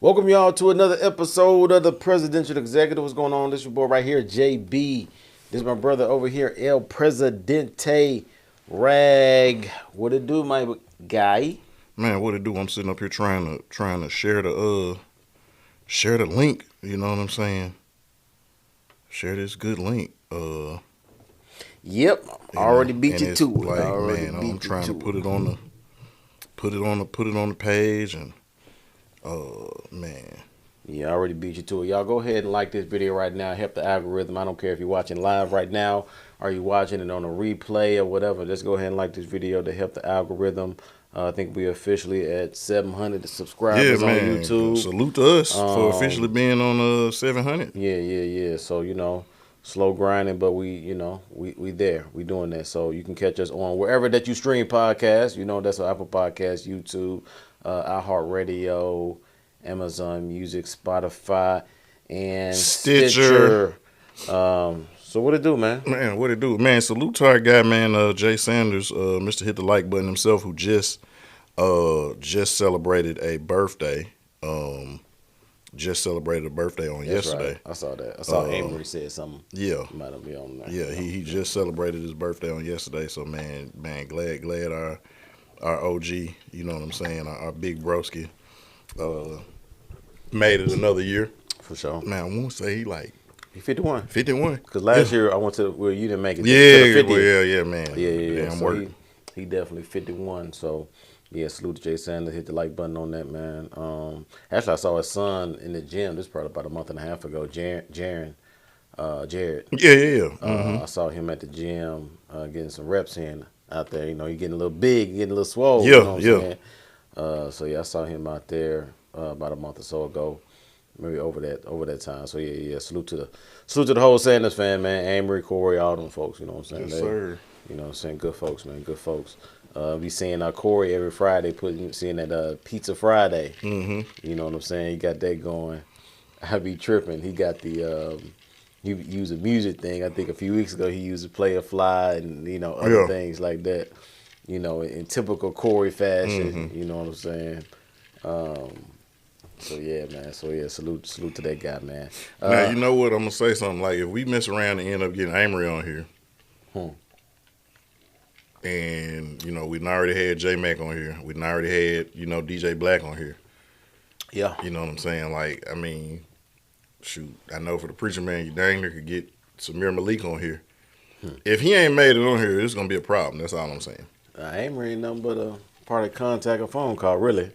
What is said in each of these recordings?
Welcome y'all to another episode of the Presidential Executive. What's going on? This is your boy right here, JB. This is my brother over here, El Presidente Rag. What it do, my guy? Man, what it do? I'm sitting up here trying to share the link. You know what I'm saying? Share this good link. Yep, already beat you it's to it. like, Already man, beat I'm you trying to it. put it on the page, and man, Yeah, I already beat you to it. Y'all go ahead and like this video right now. Help the algorithm. I don't care if you're watching live right now or you watching it on a replay or whatever. Just go ahead and like this video to help the algorithm. I think we officially at 700 yeah, subscribers on man. YouTube. Salute to us for officially being on 700. Yeah. So, slow grinding, but we there. We doing that. So you can catch us on wherever that you stream podcasts. That's on Apple Podcasts, YouTube, iHeartRadio, Amazon Music, Spotify, and Stitcher. So what it do, man? Man, what it do? Man, salute to our guy, man, Jay Sanders, Mr. Hit the Like Button himself, who just celebrated a birthday. Just celebrated a birthday on yesterday. Right. I saw that. I saw Amory said something. Yeah. Might have been on there. Yeah, he just celebrated his birthday on yesterday. So man, glad our OG, you know what I'm saying, our big broski, made it another year. For sure. Man, I won't say He 51. 51. Because last year I went to you didn't make it. Yeah, well, man. Yeah. Damn So work. he definitely 51. So yeah, salute to Jay Sanders. Hit the like button on that, man. Actually, I saw his son in the gym. This is probably about a month and a half ago. Jared. Yeah. I saw him at the gym getting some reps in out there. He getting a little big, getting a little swole. Yeah, You know what I'm yeah. saying? So yeah, I saw him out there about a month or so ago. Maybe over that time. So yeah. Salute to the whole Sanders fan, man. Amory, Corey, all them folks. You know what I'm saying? Yes, sir. You know what I'm saying? Good folks, man. Good folks. We seeing Corey every Friday, seeing that Pizza Friday. Mm-hmm. You know what I'm saying? He got that going. I be tripping. He got the he used a music thing. I think a few weeks ago he used a Play a Fly and other things like that. In typical Corey fashion. Mm-hmm. You know what I'm saying? So yeah, man. So yeah, salute to that guy, man. Now you know what, I'm gonna say something. Like, if we mess around and end up getting Amory on here, and we done already had J Mac on here, we done already had DJ Black on here. Yeah. You know what I'm saying? Like, I mean, shoot, I know for the preacher man, you dang near could get Samir Malik on here. If he ain't made it on here, it's gonna be a problem. That's all I'm saying. Amory ain't nothing but a part of contact or phone call, really.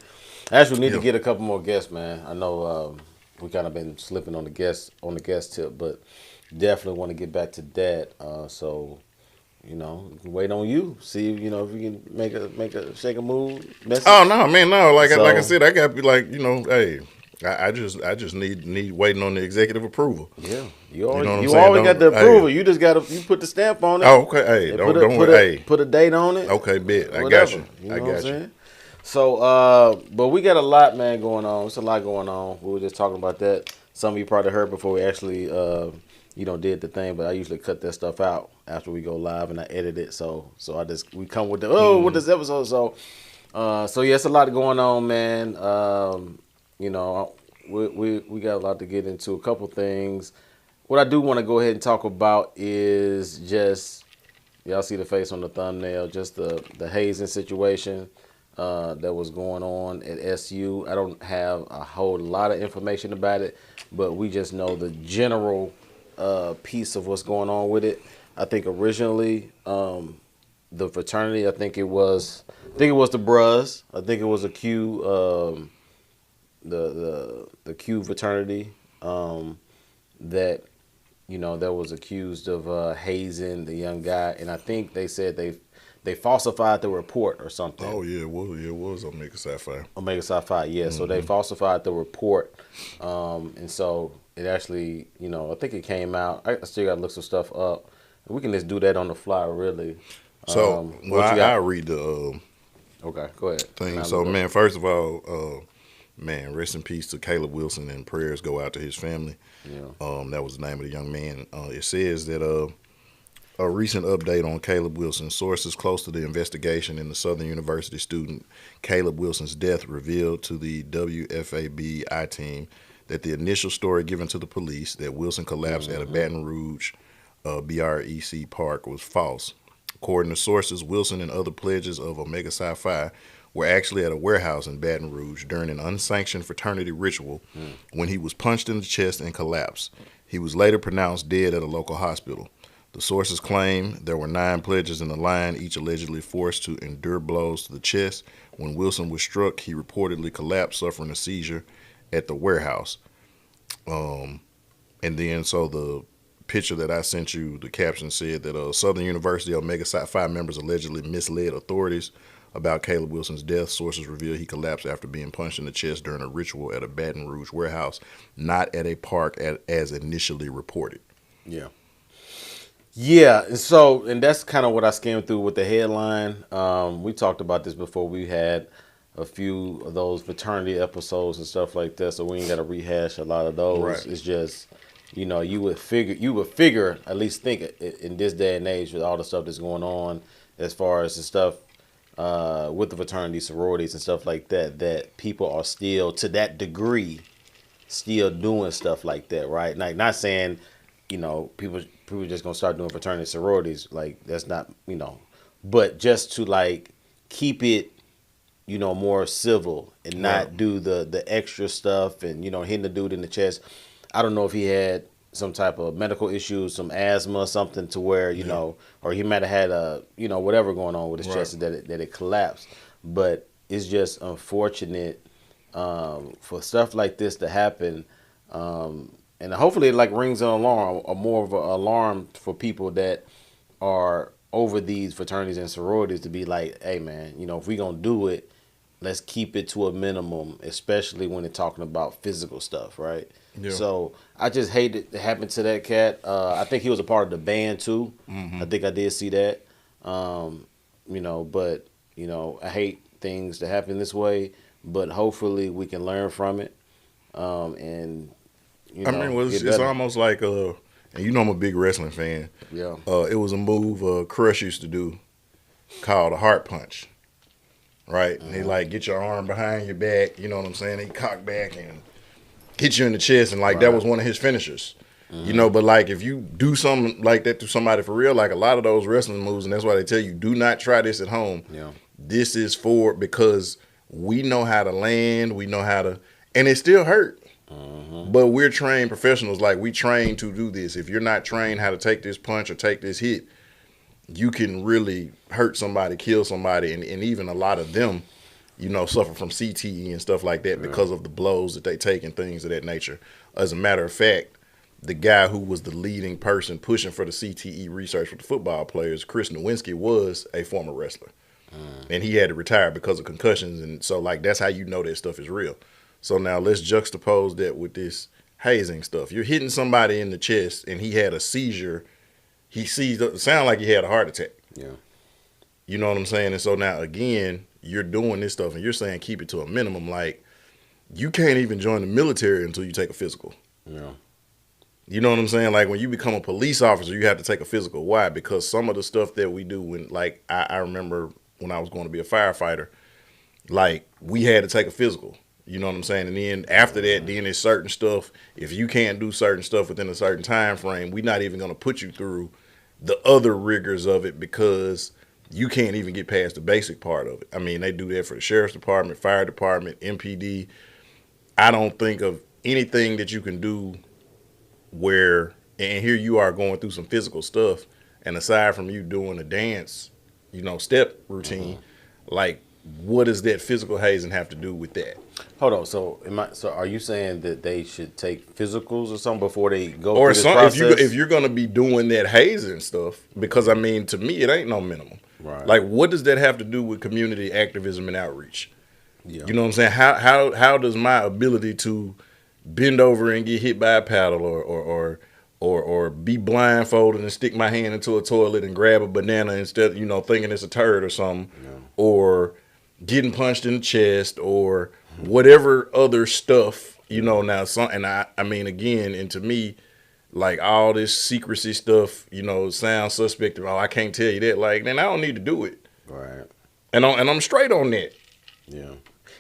Actually, we need to get a couple more guests, man. I know we kind of been slipping on the guest tip, but definitely want to get back to that. So, we can wait on you. See, if we can make a shake a move. Message. Oh no, man, no. Like I said, I got to be like, hey, I just need waiting on the executive approval. Yeah, you always saying? got the approval. You just got to put the stamp on it. Oh, okay. Hey, don't put a date on it. Okay, bet. I Whatever, got you. You know I what I'm got you. saying? So, but we got a lot, man, going on. It's a lot going on. We were just talking about that. Some of you probably heard before we actually, did the thing. But I usually cut that stuff out after we go live and I edit it. So we come with with this episode. So yeah, it's a lot going on, man. We got a lot to get into. A couple things. What I do want to go ahead and talk about is just, y'all see the face on the thumbnail, just the hazing situation that was going on at SU. I don't have a whole lot of information about it, but we just know the general piece of what's going on with it. I think originally the fraternity, I think it was the Bruz. I think it was a Q, the Q fraternity that that was accused of hazing the young guy, and I think they said they falsified the report or something. Oh yeah, it was Omega Sapphire. Omega Sapphire, yeah. Mm-hmm. So they falsified the report, and so it actually, I think it came out. I still got to look some stuff up. We can just do that on the fly, really. So I read the okay, go ahead. Thing. So man, first of all, man, rest in peace to Caleb Wilson, and prayers go out to his family. Yeah. That was the name of the young man. It says that A recent update on Caleb Wilson. Sources close to the investigation in the Southern University student Caleb Wilson's death revealed to the WFAB I-team that the initial story given to the police that Wilson collapsed at a Baton Rouge BREC park was false. According to sources, Wilson and other pledges of Omega Psi Phi were actually at a warehouse in Baton Rouge during an unsanctioned fraternity ritual when he was punched in the chest and collapsed. He was later pronounced dead at a local hospital. The sources claim there were 9 pledges in the line, each allegedly forced to endure blows to the chest. When Wilson was struck, he reportedly collapsed, suffering a seizure at the warehouse. And then, so the picture that I sent you, the caption said that Southern University Omega Psi Phi members allegedly misled authorities about Caleb Wilson's death. Sources reveal he collapsed after being punched in the chest during a ritual at a Baton Rouge warehouse, not at a park as initially reported. Yeah. Yeah, and that's kind of what I skimmed through with the headline. We talked about this before. We had a few of those fraternity episodes and stuff like that, so we ain't got to rehash a lot of those. Right. It's just, you would figure, at least think in this day and age with all the stuff that's going on, as far as the stuff with the fraternity sororities and stuff like that, that people are still to that degree still doing stuff like that, right? Like, not saying, people just gonna start doing fraternity sororities, like that's not, but just to like keep it, more civil and not do the extra stuff and hitting the dude in the chest. I don't know if he had some type of medical issues, some asthma, something to where or he might have had a whatever going on with his chest that it collapsed. But it's just unfortunate for stuff like this to happen. And hopefully it like rings an alarm, or more of an alarm for people that are over these fraternities and sororities to be like, hey man, if we gonna do it, let's keep it to a minimum, especially when they're talking about physical stuff, right? Yeah. So I just hate it happened to that cat. I think he was a part of the band too. I think I did see that. But I hate things to happen this way, but hopefully we can learn from it. And it's almost like and I'm a big wrestling fan. Yeah. It was a move Crush used to do called a heart punch. Right? And he like get your arm behind your back, you know what I'm saying? He cock back and hit you in the chest, and like that was one of his finishers. But like if you do something like that to somebody for real, like a lot of those wrestling moves, and that's why they tell you do not try this at home. Yeah. This is because we know how to land, we know how to, and it still hurt. But we're trained professionals, like we train to do this. If you're not trained how to take this punch or take this hit, you can really hurt somebody, kill somebody, and even a lot of them, suffer from CTE and stuff like that because of the blows that they take and things of that nature. As a matter of fact, the guy who was the leading person pushing for the CTE research for the football players, Chris Nowinski, was a former wrestler. And he had to retire because of concussions. And so, like, that's how you know that stuff is real. So now let's juxtapose that with this hazing stuff. You're hitting somebody in the chest and he had a seizure. He sound like he had a heart attack. Yeah. You know what I'm saying? And so now, again, you're doing this stuff and you're saying keep it to a minimum. Like, you can't even join the military until you take a physical. Yeah. You know what I'm saying? Like, when you become a police officer, you have to take a physical. Why? Because some of the stuff that we do when, like, I remember when I was going to be a firefighter, like, we had to take a physical. You know what I'm saying? And then after that, then there's certain stuff. If you can't do certain stuff within a certain time frame, we're not even going to put you through the other rigors of it because you can't even get past the basic part of it. I mean, they do that for the sheriff's department, fire department, MPD. I don't think of anything that you can do where, and here you are going through some physical stuff, and aside from you doing a dance, step routine, like, what does that physical hazing have to do with that? Hold on. So are you saying that they should take physicals or something before they go or through this process? If you're going to be doing that hazing stuff, because I mean, to me, it ain't no minimum. Right. Like, what does that have to do with community activism and outreach? Yeah. You know what I'm saying? How does my ability to bend over and get hit by a paddle or be blindfolded and stick my hand into a toilet and grab a banana instead of, thinking it's a turd or something, or getting punched in the chest or whatever other stuff, now and I mean, again, and to me, like all this secrecy stuff, sounds suspect. Oh, I can't tell you that. Like, then I don't need to do it. Right. And I'm straight on that. Yeah.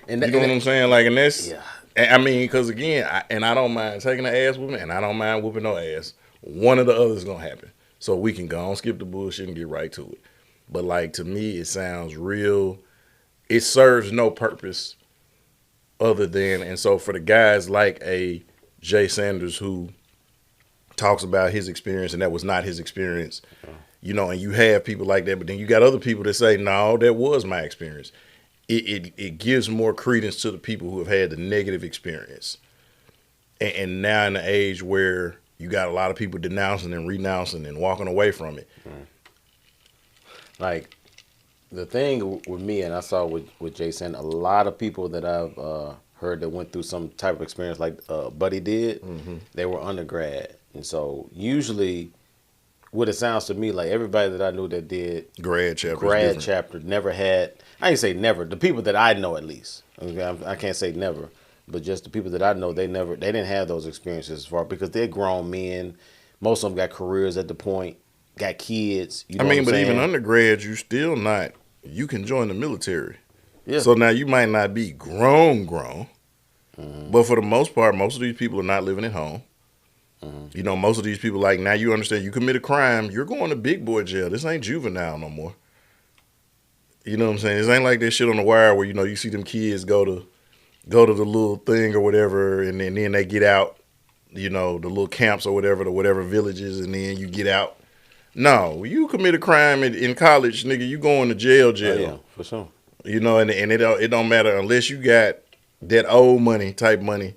You know what I'm saying? Like, and that's, yeah. I mean, because again, I don't mind taking the ass whooping, and I don't mind whooping no ass. One or the other is gonna happen. So we can go on, skip the bullshit, and get right to it. But like to me, it sounds real. It serves no purpose other than, and so for the guys like a Jay Sanders who talks about his experience and that was not his experience, and you have people like that, but then you got other people that say, no, that was my experience. It gives more credence to the people who have had the negative experience. And now in the age where you got a lot of people denouncing and renouncing and walking away from it. Like the thing with me, and I saw with Jason, a lot of people that I've heard that went through some type of experience like Buddy did, they were undergrad. And so usually what it sounds to me like everybody that I knew that did grad chapter never had, I ain't say never, the people that I know at least. I can't say never, but just the people that I know, they didn't have those experiences as far because they're grown men. Most of them got careers at the point, got kids. You know I mean, what I'm but even saying? undergrads, you can join the military. Yeah. So now you might not be grown, but for the most part, most of these people are not living at home. Most of these people, like, now you understand, you commit a crime, you're going to big boy jail. This ain't juvenile no more. You know what I'm saying? This ain't like that shit on The Wire where, you see them kids go to the little thing or whatever, and then they get out, the little camps or whatever, the whatever villages, and then you get out. No, you commit a crime in college, nigga, you going to jail. Oh, yeah, for sure. And it don't matter unless you got that old money type money,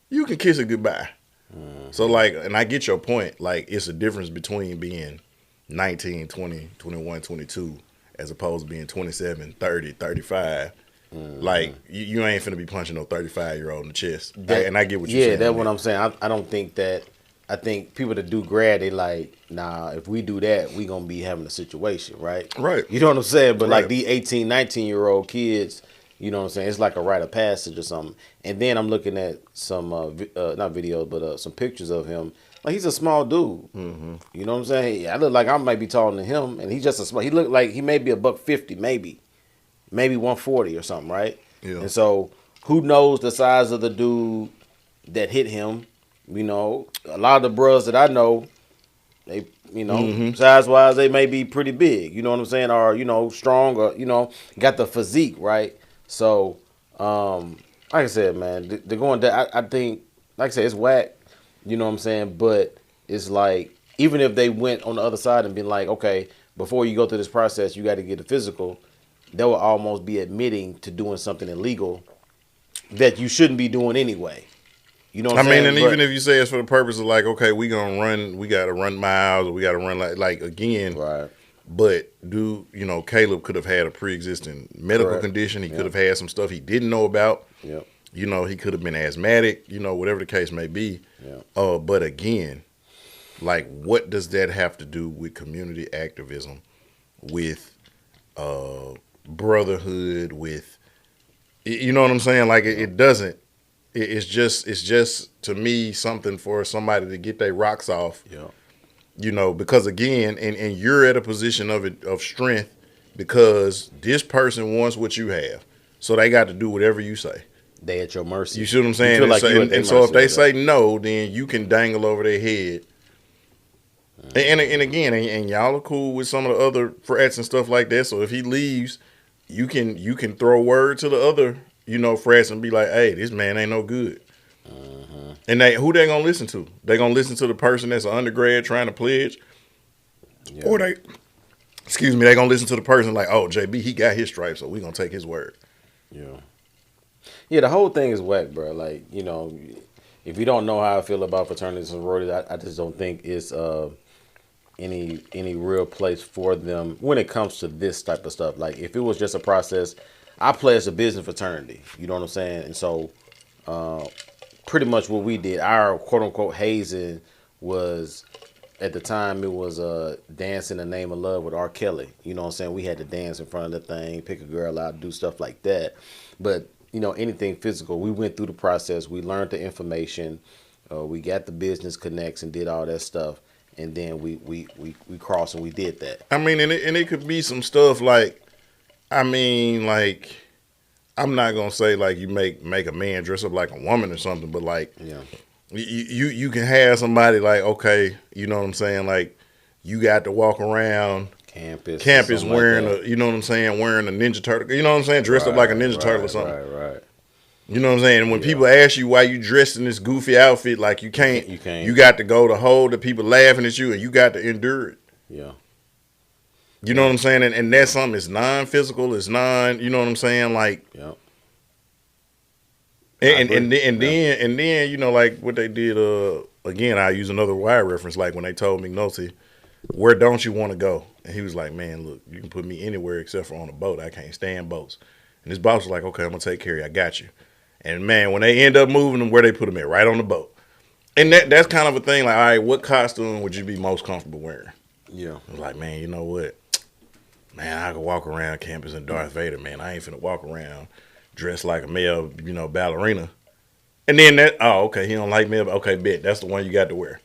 you can kiss it goodbye. So like, and I get your point, like it's a difference between being 19, 20, 21, 22 as opposed to being 27, 30, 35. Like you ain't finna be punching no 35-year-old in the chest. And I get what you're saying. Yeah, that's what I'm saying. I don't think that. I think people that do grad, they like, nah, if we do that, we gonna be having a situation, right? Right. You know what I'm saying? But Right. like the 18, 19-year-old kids, you know what I'm saying? It's like a rite of passage or something. And then I'm looking at some, not videos, but some pictures of him. Like he's a small dude. You know what I'm saying? I look like I might be taller than him, and he's just a small. He look like he may be $150, maybe 140 or something, right? Yeah. And so who knows the size of the dude that hit him? A lot of the bros that I know, they, size wise, they may be pretty big. You know what I'm saying? Or strong, or got the physique, right? So, like I said, man, they're going. I think, like I said, it's whack. You know what I'm saying? But it's like even if they went on the other side and been like, okay, before you go through this process, you got to get a physical. They will almost be admitting to doing something illegal that you shouldn't be doing anyway. You know what I'm saying? And even if you say it's for the purpose of like, okay, we got to run miles, or we got to run like again. Right. But Caleb could have had a pre-existing medical condition. He could have had some stuff he didn't know about. Yep. He could have been asthmatic, whatever the case may be. Yeah. But again, like, what does that have to do with community activism, with brotherhood, with, you know what I'm saying? Like, it doesn't. It's just to me something for somebody to get their rocks off. Yeah. Because again, and you're at a position of strength because this person wants what you have, so they got to do whatever you say. They at your mercy. You see what I'm saying? And so if they say no, then you can dangle over their head. And again, and y'all are cool with some of the other frats and stuff like that. So if he leaves, you can throw word to the other, frats and be like, hey, this man ain't no good. And who they gonna listen to? They gonna listen to the person that's an undergrad trying to pledge, or they gonna listen to the person like, oh, JB, he got his stripes, so we gonna take his word. Yeah, the whole thing is whack, bro. Like, if you don't know how I feel about fraternities and sororities, I just don't think it's any real place for them when it comes to this type of stuff. Like, if it was just a process, I pledged a business fraternity. You know what I'm saying? And so, pretty much what we did, our quote unquote hazing was, at the time, it was Dance in the Name of Love with R. Kelly. You know what I'm saying? We had to dance in front of the thing, pick a girl out, do stuff like that. But anything physical, we went through the process. We learned the information. We got the business connects and did all that stuff, and then we crossed and we did that. I mean, and it could be some stuff like, I mean, like, I'm not gonna say like you make a man dress up like a woman or something, but like Yeah, you can have somebody like, okay, you know what I'm saying, like you got to walk around campus, or campus something like wearing that. you know what I'm saying, wearing a Ninja Turtle, you know what I'm saying, dressed up like a Right, Ninja Turtle or right, something. right, right. You know what I'm saying? And when Yeah, people ask you why you dressed in this goofy outfit, like you you can't, can't, you you can't. got to go to hold the people laughing at you, and you got to endure it. Yeah, You know yeah, what I'm saying? And yeah, that's something. It's non-physical. It's non. You know what I'm saying? Like, yeah. I and agree. and, and Yeah, then and then you know, like what they did. Again, I use another wire reference. Like when they told McNulty, "Where don't you want to go?" And he was like, "Man, look, you can put me anywhere except for on a boat. I can't stand boats." And his boss was like, "Okay, I'm gonna take care of you. I got you." And man, when they end up moving them, where they put him at, right on the boat. And that's kind of a thing. Like, all right, what costume would you be most comfortable wearing? yeah. I was like, man, you know what? Man, I could walk around campus in Darth Vader. Man, I ain't finna walk around dressed like a male, ballerina. And then okay, he don't like male. Okay, bet that's the one you got to wear.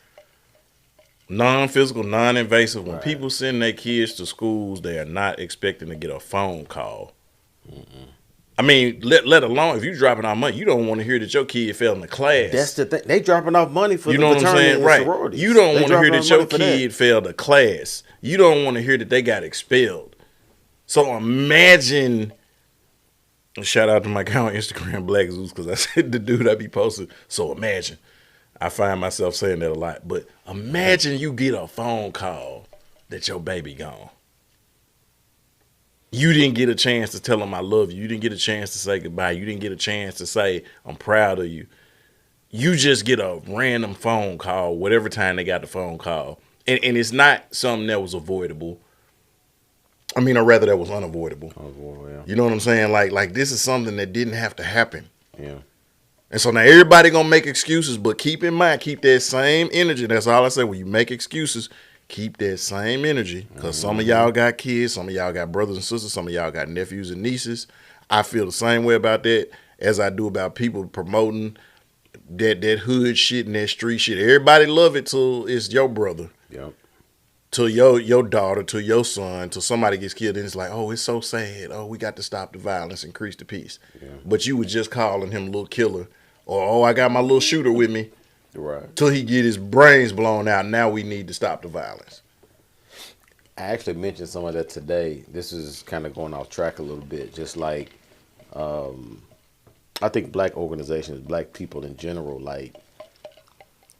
Non-physical, non-invasive. When Right. people send their kids to schools, they are not expecting to get a phone call. I mean, let alone if you dropping out money, you don't want to hear that your kid fell in the That's class. the thing. They dropping off money for You the know what I'm fraternity saying? and Right. You sororities. don't They want to hear dropping that off your money for that. kid failed a class. You don't want to hear that they got expelled. So imagine, shout out to my account on Instagram, Black Zeus, because I said the dude I be posting. So imagine, I find myself saying that a lot, but imagine you get a phone call that your baby gone. You didn't get a chance to tell them I love you. You didn't get a chance to say goodbye. You didn't get a chance to say I'm proud of you. You just get a random phone call, whatever time they got the phone call. And it's not something that was avoidable. I mean, or rather that was unavoidable. Oh, boy, yeah. You know what I'm saying? Like this is something that didn't have to happen. Yeah. And so now everybody gonna make excuses, but keep in mind, keep that same energy. That's all I say. When you make excuses, keep that same energy. Cause some of y'all got kids, some of y'all got brothers and sisters, some of y'all got nephews and nieces. I feel the same way about that as I do about people promoting that hood shit and that street shit. Everybody love it till it's your brother, Yep. till your daughter, till your son, till somebody gets killed, and it's like, oh, it's so sad. Oh, we got to stop the violence, increase the peace. Yeah. But you was just calling him little killer, or oh, I got my little shooter with me, Right. till he get his brains blown out. Now we need to stop the violence. I actually mentioned some of that today. This is kind of going off track a little bit. Just like, I think black organizations, black people in general, like,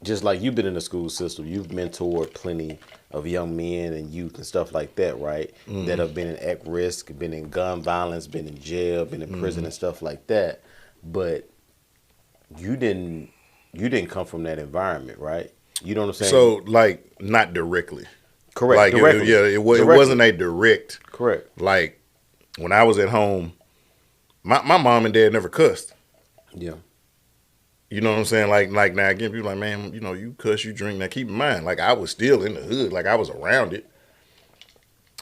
just like you've been in the school system, you've mentored plenty of young men and youth and stuff like that, right? That have been in at risk, been in gun violence, been in jail, been in prison and stuff like that. But you didn't come from that environment, right? You know what I'm saying? So like not directly, Correct. like Directly. yeah, it Directly. wasn't a direct. Correct. Like when I was at home, my mom and dad never cussed. Yeah. You know what I'm saying? Like now again, people like, man, you cuss, you drink. Now keep in mind, like I was still in the hood, like I was around it.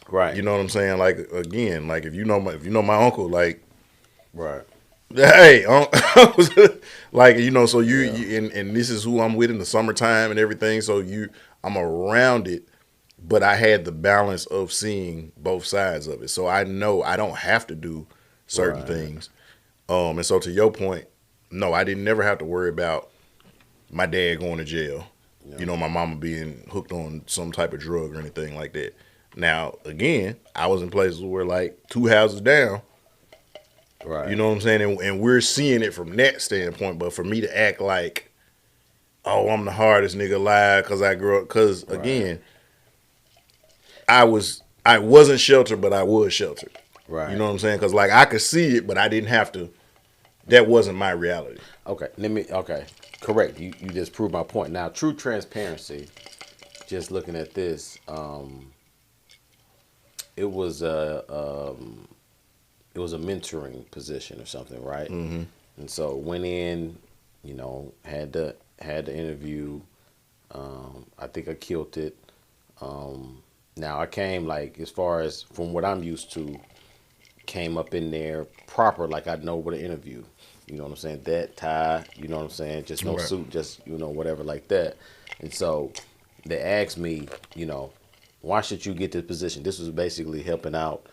Right. You know what I'm saying? Like again, like if you know my uncle, like Right. hey, like so Yeah. and this is who I'm with in the summertime and everything. So I'm around it, but I had the balance of seeing both sides of it. So I know I don't have to do certain Right. things. And so to your point, no, I didn't never have to worry about my dad going to jail. Yeah. My mama being hooked on some type of drug or anything like that. Now, again, I was in places where like 2 houses down, Right. you know what I'm saying? And we're seeing it from that standpoint. But for me to act like, oh, I'm the hardest nigga alive because I grew up, because Right. again, I wasn't sheltered, but I was sheltered. Right. You know what I'm saying? Because like I could see it, but I didn't have to. That wasn't my reality. Okay. Okay. Correct. You just proved my point. Now, true transparency. Just looking at this, it was a mentoring position or something, right? Mm-hmm. And so went in, had the interview. I think I killed it. Now I came like as far as from what I'm used to, came up in there proper, like I know what an interview. You know what I'm saying? That tie, you know what I'm saying? Just no Right. suit, just, whatever like that. And so they asked me, why should you get this position? This was basically helping out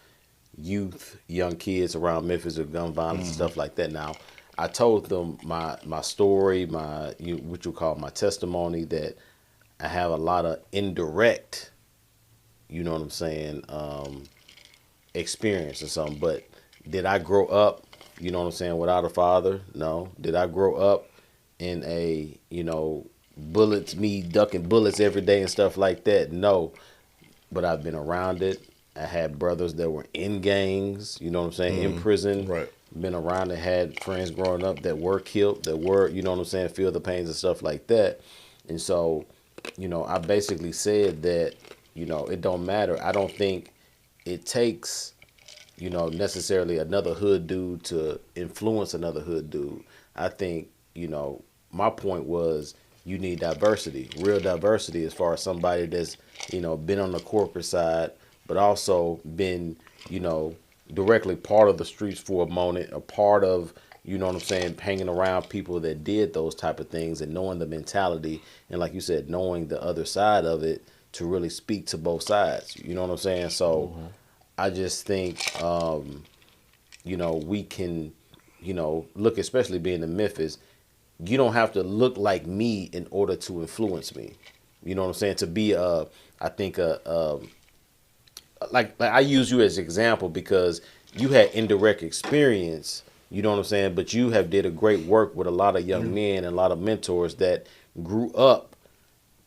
youth, young kids around Memphis with gun violence and stuff like that. Now, I told them my story, what you call my testimony, that I have a lot of indirect, you know what I'm saying, experience or something. But did I grow up, you know what I'm saying, without a father? No. Did I grow up in a, bullets, me ducking bullets every day and stuff like that? No. But I've been around it. I had brothers that were in gangs, you know what I'm saying, in prison. Right. Been around and had friends growing up that were killed, that were, you know what I'm saying, feel the pains and stuff like that. And so, I basically said that, it don't matter. I don't think it takes, necessarily another hood dude to influence another hood dude. I think, my point was you need diversity, real diversity, as far as somebody that's, been on the corporate side, but also been, directly part of the streets for a moment, a part of, you know what I'm saying, hanging around people that did those type of things and knowing the mentality. And like you said, knowing the other side of it to really speak to both sides. You know what I'm saying? So I just think, we can, look, especially being in Memphis, you don't have to look like me in order to influence me. You know what I'm saying? To be I think like I use you as an example because you had indirect experience, you know what I'm saying? But you have did a great work with a lot of young men and a lot of mentors that grew up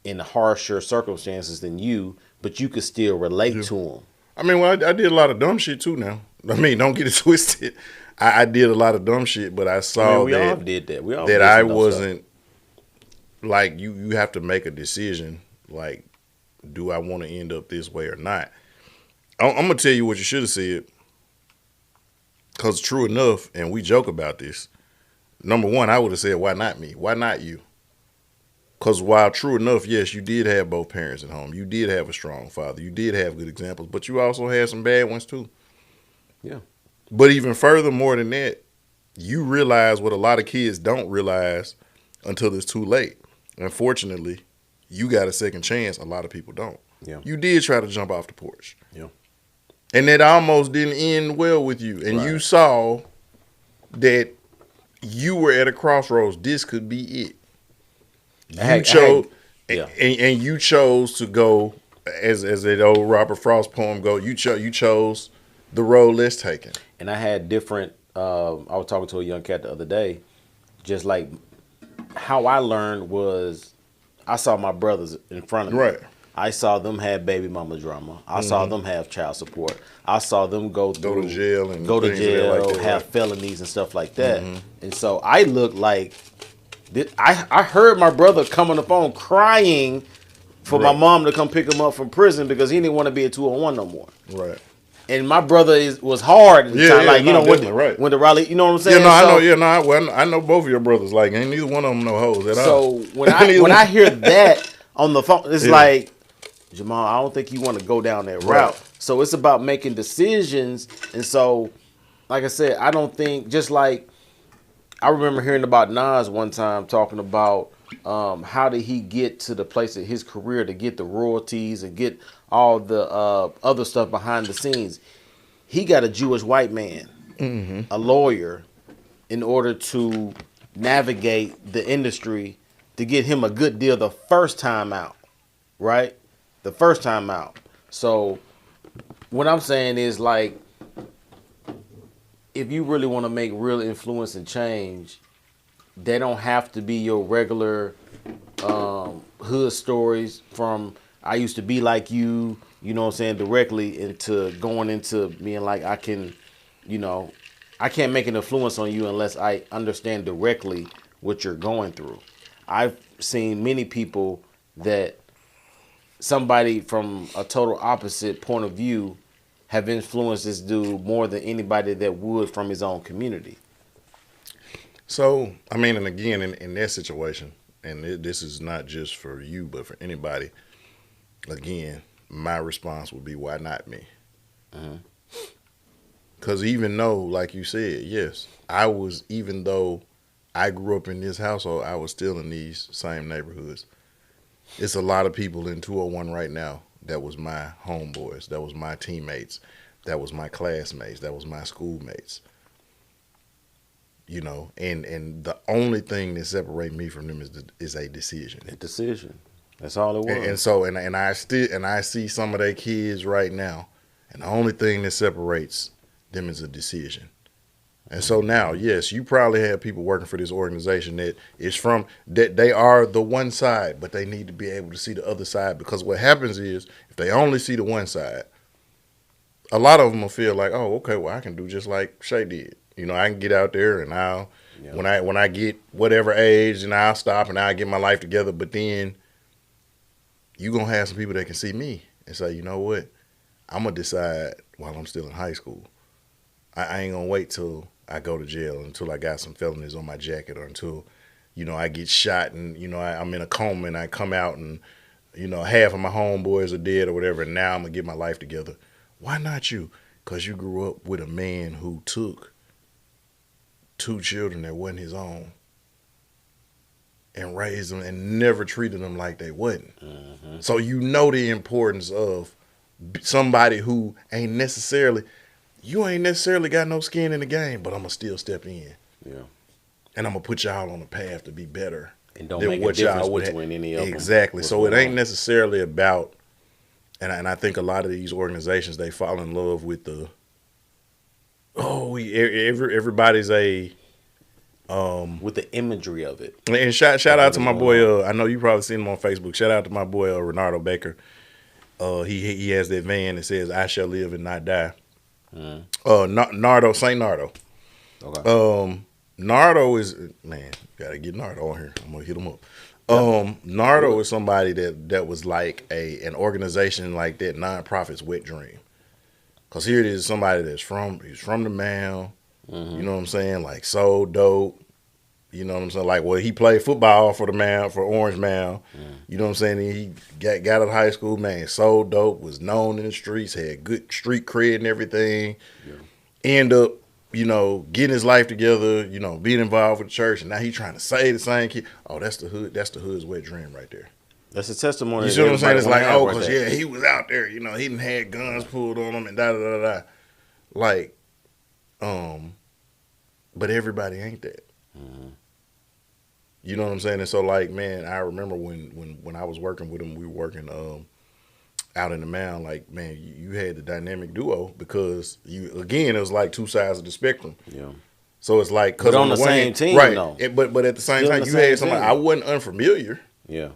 in harsher circumstances than you, but you could still relate to them. I mean, well, I did a lot of dumb shit too now. I mean, don't get it twisted. I did a lot of dumb shit, but I saw We all did that. We all that did I some dumb wasn't, like, you have to make a decision, like, do I want to end up this way or not? I'm going to tell you what you should have said, because true enough, and we joke about this, number one, I would have said, why not me? Why not you? Because while true enough, yes, you did have both parents at home. You did have a strong father. You did have good examples, but you also had some bad ones too. Yeah. But even further, more than that, you realize what a lot of kids don't realize until it's too late. Unfortunately, you got a second chance. A lot of people don't. Yeah. You did try to jump off the porch. Yeah. And that almost didn't end well with you. And you saw that you were at a crossroads. This could be it. You chose, and you chose to go, as that old Robert Frost poem go. You chose the road less taken. And I had different. I was talking to a young cat the other day, just like how I learned was, I saw my brothers in front of me. Right. I saw them have baby mama drama. I saw them have child support. I saw them go to jail and go to jail, like that, have felonies and stuff like that. And so I looked like I heard my brother come on the phone crying for my mom to come pick him up from prison because he didn't want to be a 201 no more. Right. And my brother was hard at the time, like when the Raleigh, you know what I'm saying? I know both of your brothers. Like, ain't neither one of them no hoes at all. So when I hear that on the phone, it's like, Jamal, I don't think you want to go down that route. So it's about making decisions. And so, like I said, I don't think, just like I remember hearing about Nas one time talking about how did he get to the place in his career to get the royalties and get all the other stuff behind the scenes. He got a Jewish white man, a lawyer, in order to navigate the industry to get him a good deal the first time out, right? The first time out. So what I'm saying is, like, if you really want to make real influence and change, they don't have to be your regular hood stories from I used to be like you know what I'm saying, directly into going into being like I can't make an influence on you unless I understand directly what you're going through. I've seen many people that somebody from a total opposite point of view have influenced this dude more than anybody that would from his own community. So, I mean, and again, in that situation, and this is not just for you, but for anybody, again, my response would be, why not me? Because even though, like you said, yes, even though I grew up in this household, I was still in these same neighborhoods. It's a lot of people in 201 right now that was my homeboys, that was my teammates, that was my classmates, that was my schoolmates. And the only thing that separates me from them is a decision. A decision. That's all it was. And I see some of their kids right now, and the only thing that separates them is a decision. And so now, yes, you probably have people working for this organization that they are the one side, but they need to be able to see the other side, because what happens is if they only see the one side, a lot of them will feel like, oh, okay, well, I can do just like Shay did. I can get out there and when I get whatever age, and I'll stop and I'll get my life together. But then you're going to have some people that can see me and say, you know what, I'm going to decide while I'm still in high school. I ain't going to wait till I go to jail, until I got some felonies on my jacket, or until, I get shot and, I'm in a coma and I come out and, half of my homeboys are dead or whatever, and now I'm going to get my life together. Why not you? Because you grew up with a man who took 2 children that wasn't his own and raised them and never treated them like they wasn't. Mm-hmm. So the importance of somebody who ain't necessarily got no skin in the game, but I'm going to still step in. Yeah. And I'm going to put y'all on a path to be better. And don't make a difference between any of them. Exactly. So it ain't necessarily about, and I think a lot of these organizations, they fall in love with everybody's with the imagery of it. And shout out to my boy. I know you probably seen him on Facebook. Shout out to my boy Renardo Baker. He has that van that says "I shall live and not die." Saint Nardo. Okay. Nardo is, man, gotta get Nardo on here. I'm gonna hit him up. Nardo is somebody that was like an organization like that nonprofit's wet dream. Cause here it is, somebody he's from the Mound. Mm-hmm. You know what I'm saying? Like, so dope. You know what I'm saying? Like, well, he played football for the Mound, for Orange Mound. Mm. You know what I'm saying? He got out of high school, man, so dope, was known in the streets, had good street cred and everything. Yeah. End up, getting his life together, being involved with the church, and now he's trying to save the same kid. Oh, that's the hood's wet dream right there. That's a testimony. You see what I'm saying? It's like, because he was out there, he done had guns pulled on him and da-da-da-da. Like, but everybody ain't that. Mm-hmm. You know what I'm saying? And so, like, man, I remember when I was working with him, we were working out in the Mound. Like, man, you had the dynamic duo, because it was like 2 sides of the spectrum. Yeah. So it's like, because on the same team, right? No. But at the same time, you had somebody. I wasn't unfamiliar. Yeah.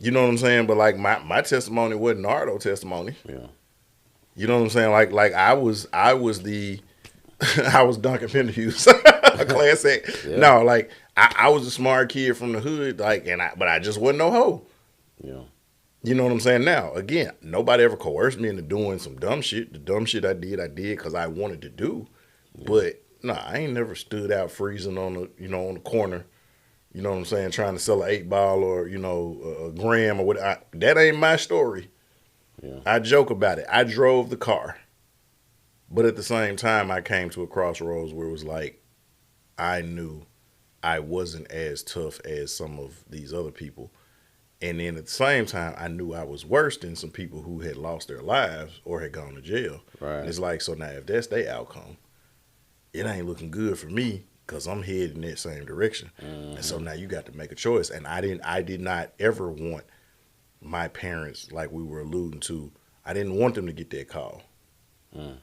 You know what I'm saying? But like my testimony wasn't Nardo testimony. Yeah. You know what I'm saying? Like I was the I was Duncan Penderhughes, a class act. Yeah. No, like I was a smart kid from the hood, like, but I just wasn't no hoe. Yeah. You know what I'm saying? Now, again, nobody ever coerced me into doing some dumb shit. The dumb shit I did because I wanted to do. Yeah. But no, I ain't never stood out freezing on the corner. You know what I'm saying? Trying to sell an 8-ball or, a gram or what. That ain't my story. Yeah. I joke about it. I drove the car. But at the same time, I came to a crossroads where it was like, I knew I wasn't as tough as some of these other people. And then at the same time, I knew I was worse than some people who had lost their lives or had gone to jail. Right. And it's like, so now if that's their outcome, it ain't looking good for me, because I'm heading in that same direction. Mm-hmm. And so now you got to make a choice. And I did not ever want my parents, like we were alluding to, I didn't want them to get that call. Mm.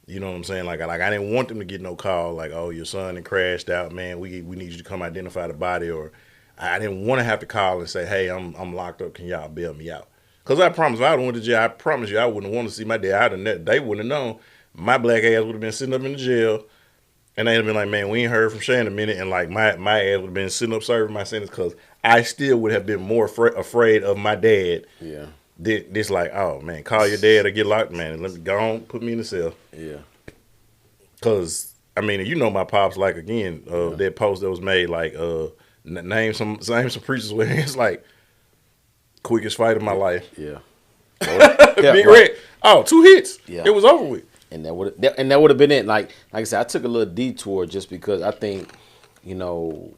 You know what I'm saying? Like I didn't want them to get no call like, oh, your son had crashed out, man, we need you to come identify the body. Or I didn't want to have to call and say, hey, I'm locked up, can y'all bail me out? Because I promise, if I went to jail, I promise you I wouldn't want to see my dad. They wouldn't have known. My black ass would have been sitting up in the jail. And they'd have been like, man, we ain't heard from Shay in a minute. And like my ass would have been sitting up serving my sentence, because I still would have been more afraid of my dad. Yeah. This like, oh man, call your dad or get locked, man. Let me go on, put me in the cell. Yeah. Because, I mean, my pops, like, again, that post that was made, like, name some preachers where it's like, quickest fight of my life. Yeah. Big Red. Oh, 2 hits. Yeah. It was over with. and that would have been it. Like I said, I took a little detour just because I think, you know,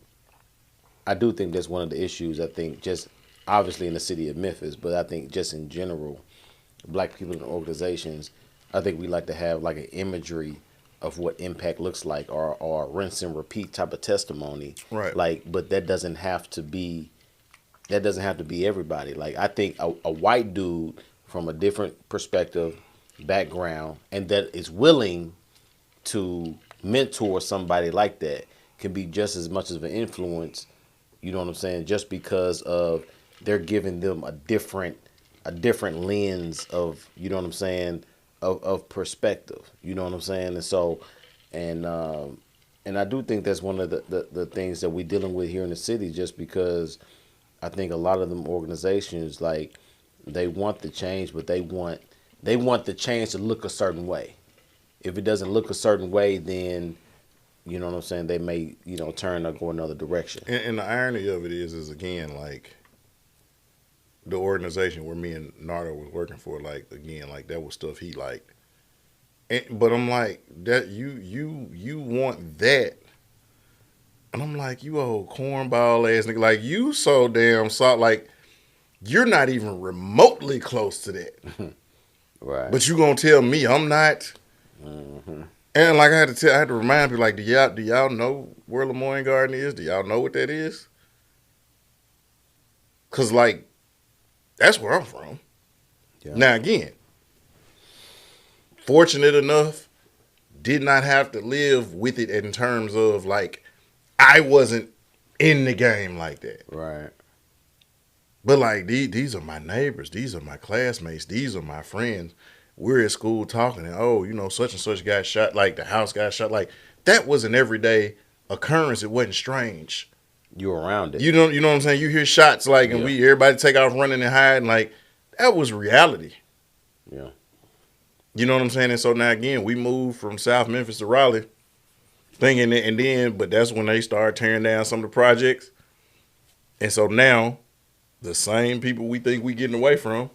I do think that's one of the issues. I think just obviously in the city of Memphis, but I think just in general, black people in organizations, I think we like to have like an imagery of what impact looks like, or rinse and repeat type of testimony. Right. Like, but that doesn't have to be everybody. Like, I think a white dude from a different perspective, background, and that is willing to mentor somebody like that can be just as much of an influence, you know what I'm saying, just because of they're giving them a different lens of, you know what I'm saying, of perspective. You know what I'm saying? And so and I do think that's one of the things that we're dealing with here in the city, just because I think a lot of them organizations, like, they want the change, but they want the change to look a certain way. If it doesn't look a certain way, then, you know what I'm saying, they may, turn or go another direction. And the irony of it is again, like, the organization where me and Nardo was working for, like, again, like, that was stuff he liked. But I'm like, that you want that. And I'm like, you old cornball ass nigga. Like, you so damn soft. Like, you're not even remotely close to that. Right. But you gonna tell me I'm not? Mm-hmm. And like, I had to remind people, like, do y'all know where Lemoyne Garden is? Do y'all know what that is? Cause, like, that's where I'm from. Yeah. Now, again, fortunate enough, did not have to live with it in terms of, like, I wasn't in the game like that. Right. But, like, these are my neighbors. These are my classmates. These are my friends. We're at school talking, and, such and such got shot. Like, the house got shot. Like, that was an everyday occurrence. It wasn't strange. You were around it. You know what I'm saying? You hear shots, like, and everybody take off running and hiding. Like, that was reality. Yeah. You know what I'm saying? And so now, again, we moved from South Memphis to Raleigh, thinking that, and then, but that's when they started tearing down some of the projects. And so now, the same people we think we getting away from.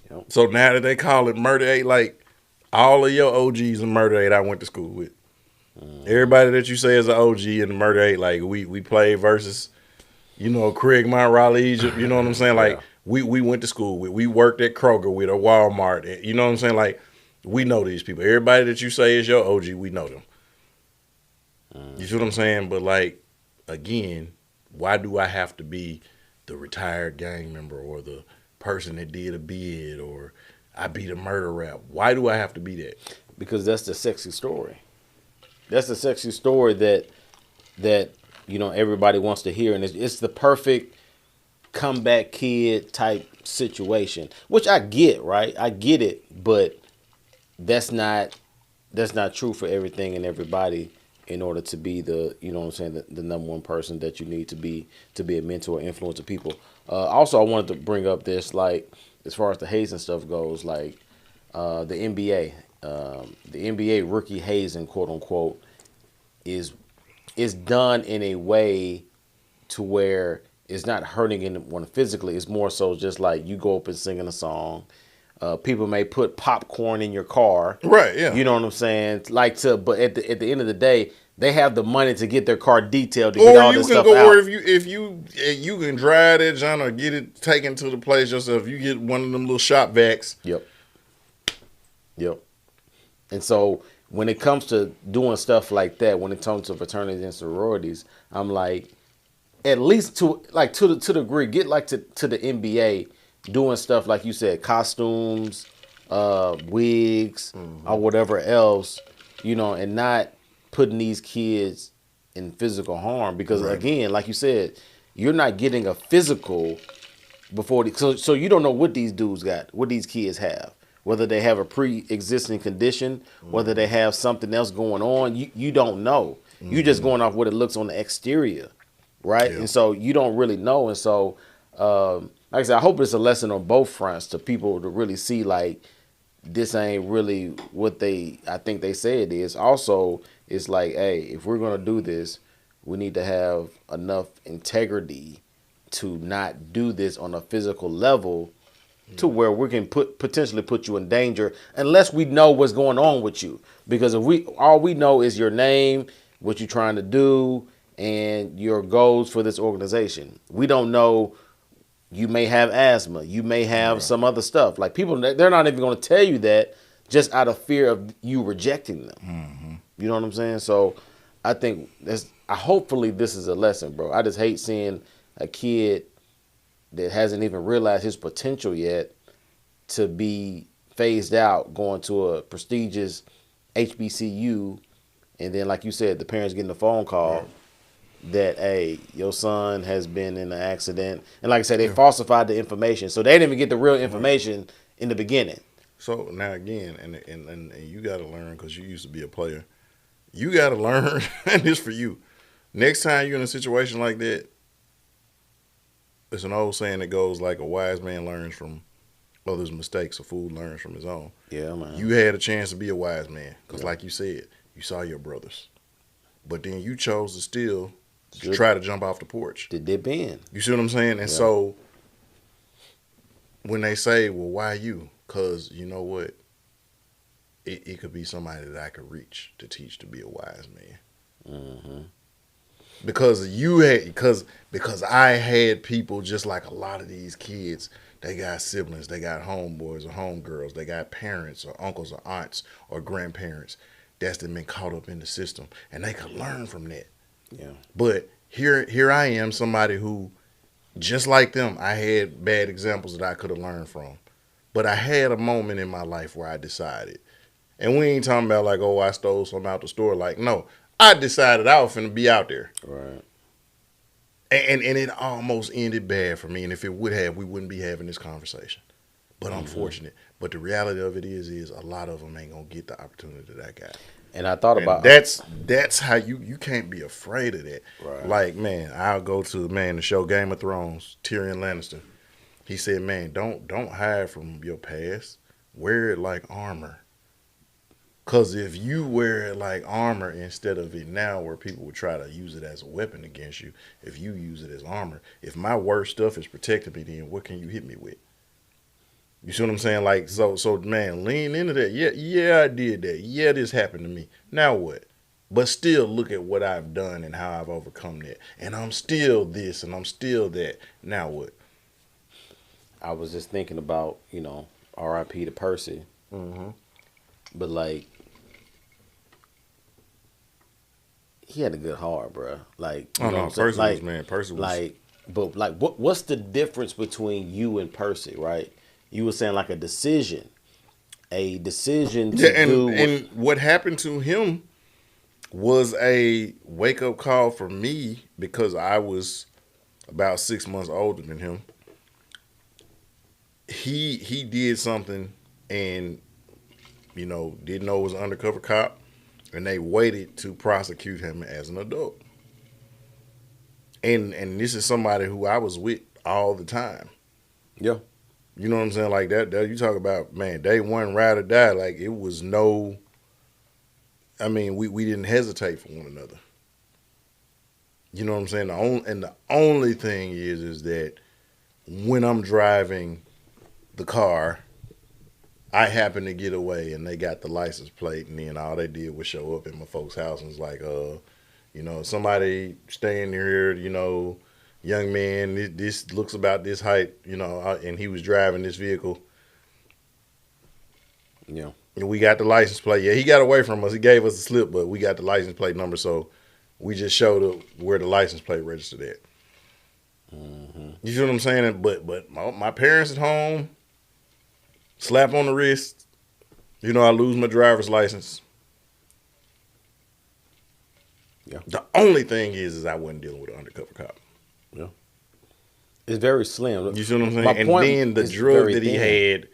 Yep. So now that they call it Murder 8, like, all of your OGs in Murder 8 I went to school with. Everybody that you say is an OG in the Murder 8, like, we played versus, Craig Mount Raleigh, Egypt, you know what I'm saying? Like, we went to school with, we worked at Kroger with, or Walmart, you know what I'm saying? Like, we know these people. Everybody that you say is your OG, we know them. You see what I'm saying? But, like, again, why do I have to be the retired gang member or the person that did a bid or I beat a murder rap? Why do I have to be that? Because that's the sexy story. That's the sexy story that everybody wants to hear, and it's the perfect comeback kid type situation, which I get, right? I get it, but that's not true for everything and everybody. In order to be the number one person that you need to be a mentor, influence of people. Also, I wanted to bring up this, like, as far as the hazing stuff goes, like, the NBA rookie hazing, quote unquote, is done in a way to where it's not hurting anyone physically. It's more so just like you go up and singing a song. People may put popcorn in your car. Right, yeah. You know what I'm saying? But at the end of the day, they have the money to get their car detailed to get all this stuff out. Or if you can drive that John or get it taken to the place yourself, you get one of them little shop vacs. Yep. And so when it comes to doing stuff like that, when it comes to fraternities and sororities, I'm like, at least to the degree, get like to the NBA, doing stuff like you said, costumes, wigs, or whatever else, and not putting these kids in physical harm. Because again, like you said, you're not getting a physical before so you don't know what these dudes got, what these kids have, whether they have a pre-existing condition, whether they have something else going on. You don't know. You're just going off what it looks on the exterior, right? Yeah. And so you don't really know. And so like I said, I hope it's a lesson on both fronts to people to really see, like, this ain't really what I think they say it is. Also, it's like, hey, if we're going to do this, we need to have enough integrity to not do this on a physical level to where we can potentially put you in danger unless we know what's going on with you. Because if we all we know is your name, what you're trying to do, and your goals for this organization. We don't know you may have asthma, you may have some other stuff. Like people, they're not even going to tell you that just out of fear of you rejecting them. You know what I'm saying? So I think hopefully this is a lesson, bro. I just hate seeing a kid that hasn't even realized his potential yet to be phased out going to a prestigious HBCU, and then like you said, the parents getting a phone call that, hey, your son has been in an accident, and like I said, they falsified the information, so they didn't even get the real information in the beginning. So now again, and you got to learn because you used to be a player. You got to learn, and this for you. Next time you're in a situation like that, it's an old saying that goes like a wise man learns from others' mistakes, a fool learns from his own. Yeah, man. You had a chance to be a wise man because, like you said, you saw your brothers, but then you chose to still try to jump off the porch. To dip in. You see what I'm saying? And so when they say, "Well, why you?" Because you know what, it could be somebody that I could reach to teach to be a wise man. Because because I had people just like a lot of these kids. They got siblings, they got homeboys or homegirls, they got parents or uncles or aunts or grandparents that's been caught up in the system, and they could learn from that. Yeah. But here I am, somebody who, just like them, I had bad examples that I could have learned from. But I had a moment in my life where I decided, and we ain't talking about like, oh, I stole something out the store. Like, no, I decided I was finna be out there. Right. And it almost ended bad for me. And if it would have, we wouldn't be having this conversation. But unfortunate. But the reality of it is a lot of them ain't gonna get the opportunity that I got. And I thought about that's how you can't be afraid of that. Right. Like, man, I'll go to the show Game of Thrones, Tyrion Lannister. He said, man, don't hide from your past. Wear it like armor. Because if you wear it like armor instead of it now where people would try to use it as a weapon against you, if you use it as armor, if my worst stuff is protecting me, then what can you hit me with? You see what I'm saying? Like, so man, lean into that. Yeah, I did that. Yeah, this happened to me. Now what? But still look at what I've done and how I've overcome that. And I'm still this and I'm still that. Now what? I was just thinking about, R.I.P. to Percy. But like, he had a good heart, bro. Like, Percy was, man. Percy was like, but like, what's the difference between you and Percy, right? You were saying like a decision to do. And what happened to him was a wake up call for me because I was about 6 months older than him. He did something and didn't know it was an undercover cop, and they waited to prosecute him as an adult. And this is somebody who I was with all the time. Yeah. You know what I'm saying? Like that you talk about, man, day one, ride or die. Like it was no, I mean, we didn't hesitate for one another. You know what I'm saying? The only thing is that when I'm driving the car, I happened to get away and they got the license plate, and then all they did was show up at my folks' house and was like, somebody staying here, young man, this looks about this height, and he was driving this vehicle. Yeah. And we got the license plate. Yeah, he got away from us. He gave us a slip, but we got the license plate number, so we just showed up where the license plate registered at. You see what I'm saying? But my parents at home, slap on the wrist, I lose my driver's license. Yeah. The only thing is I wasn't dealing with an undercover cop. Yeah. It's very slim. You see what I'm saying? And then the drug that he had,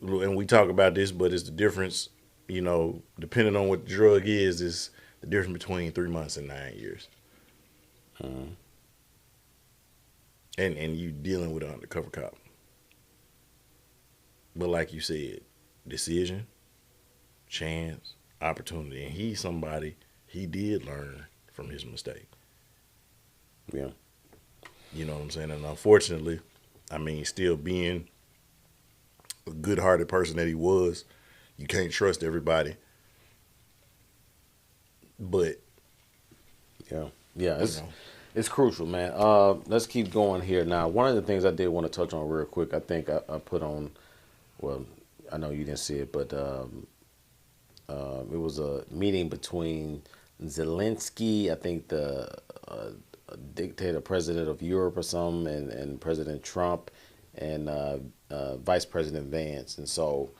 and we talk about this, but it's the difference, depending on what the drug is the difference between 3 months and 9 years. And you dealing with an undercover cop. But like you said, decision, chance, opportunity. And he's somebody, he did learn from his mistake. Yeah. You know what I'm saying? And unfortunately, still being a good-hearted person that he was. You can't trust everybody, but Yeah, yeah, you know, it's crucial, man. Let's keep going here now. One of the things I did want to touch on real quick, I think I put on. Well, I know you didn't see it, but it was a meeting between Zelensky, I think the dictator president of Europe or something, and President Trump and Vice President Vance. And so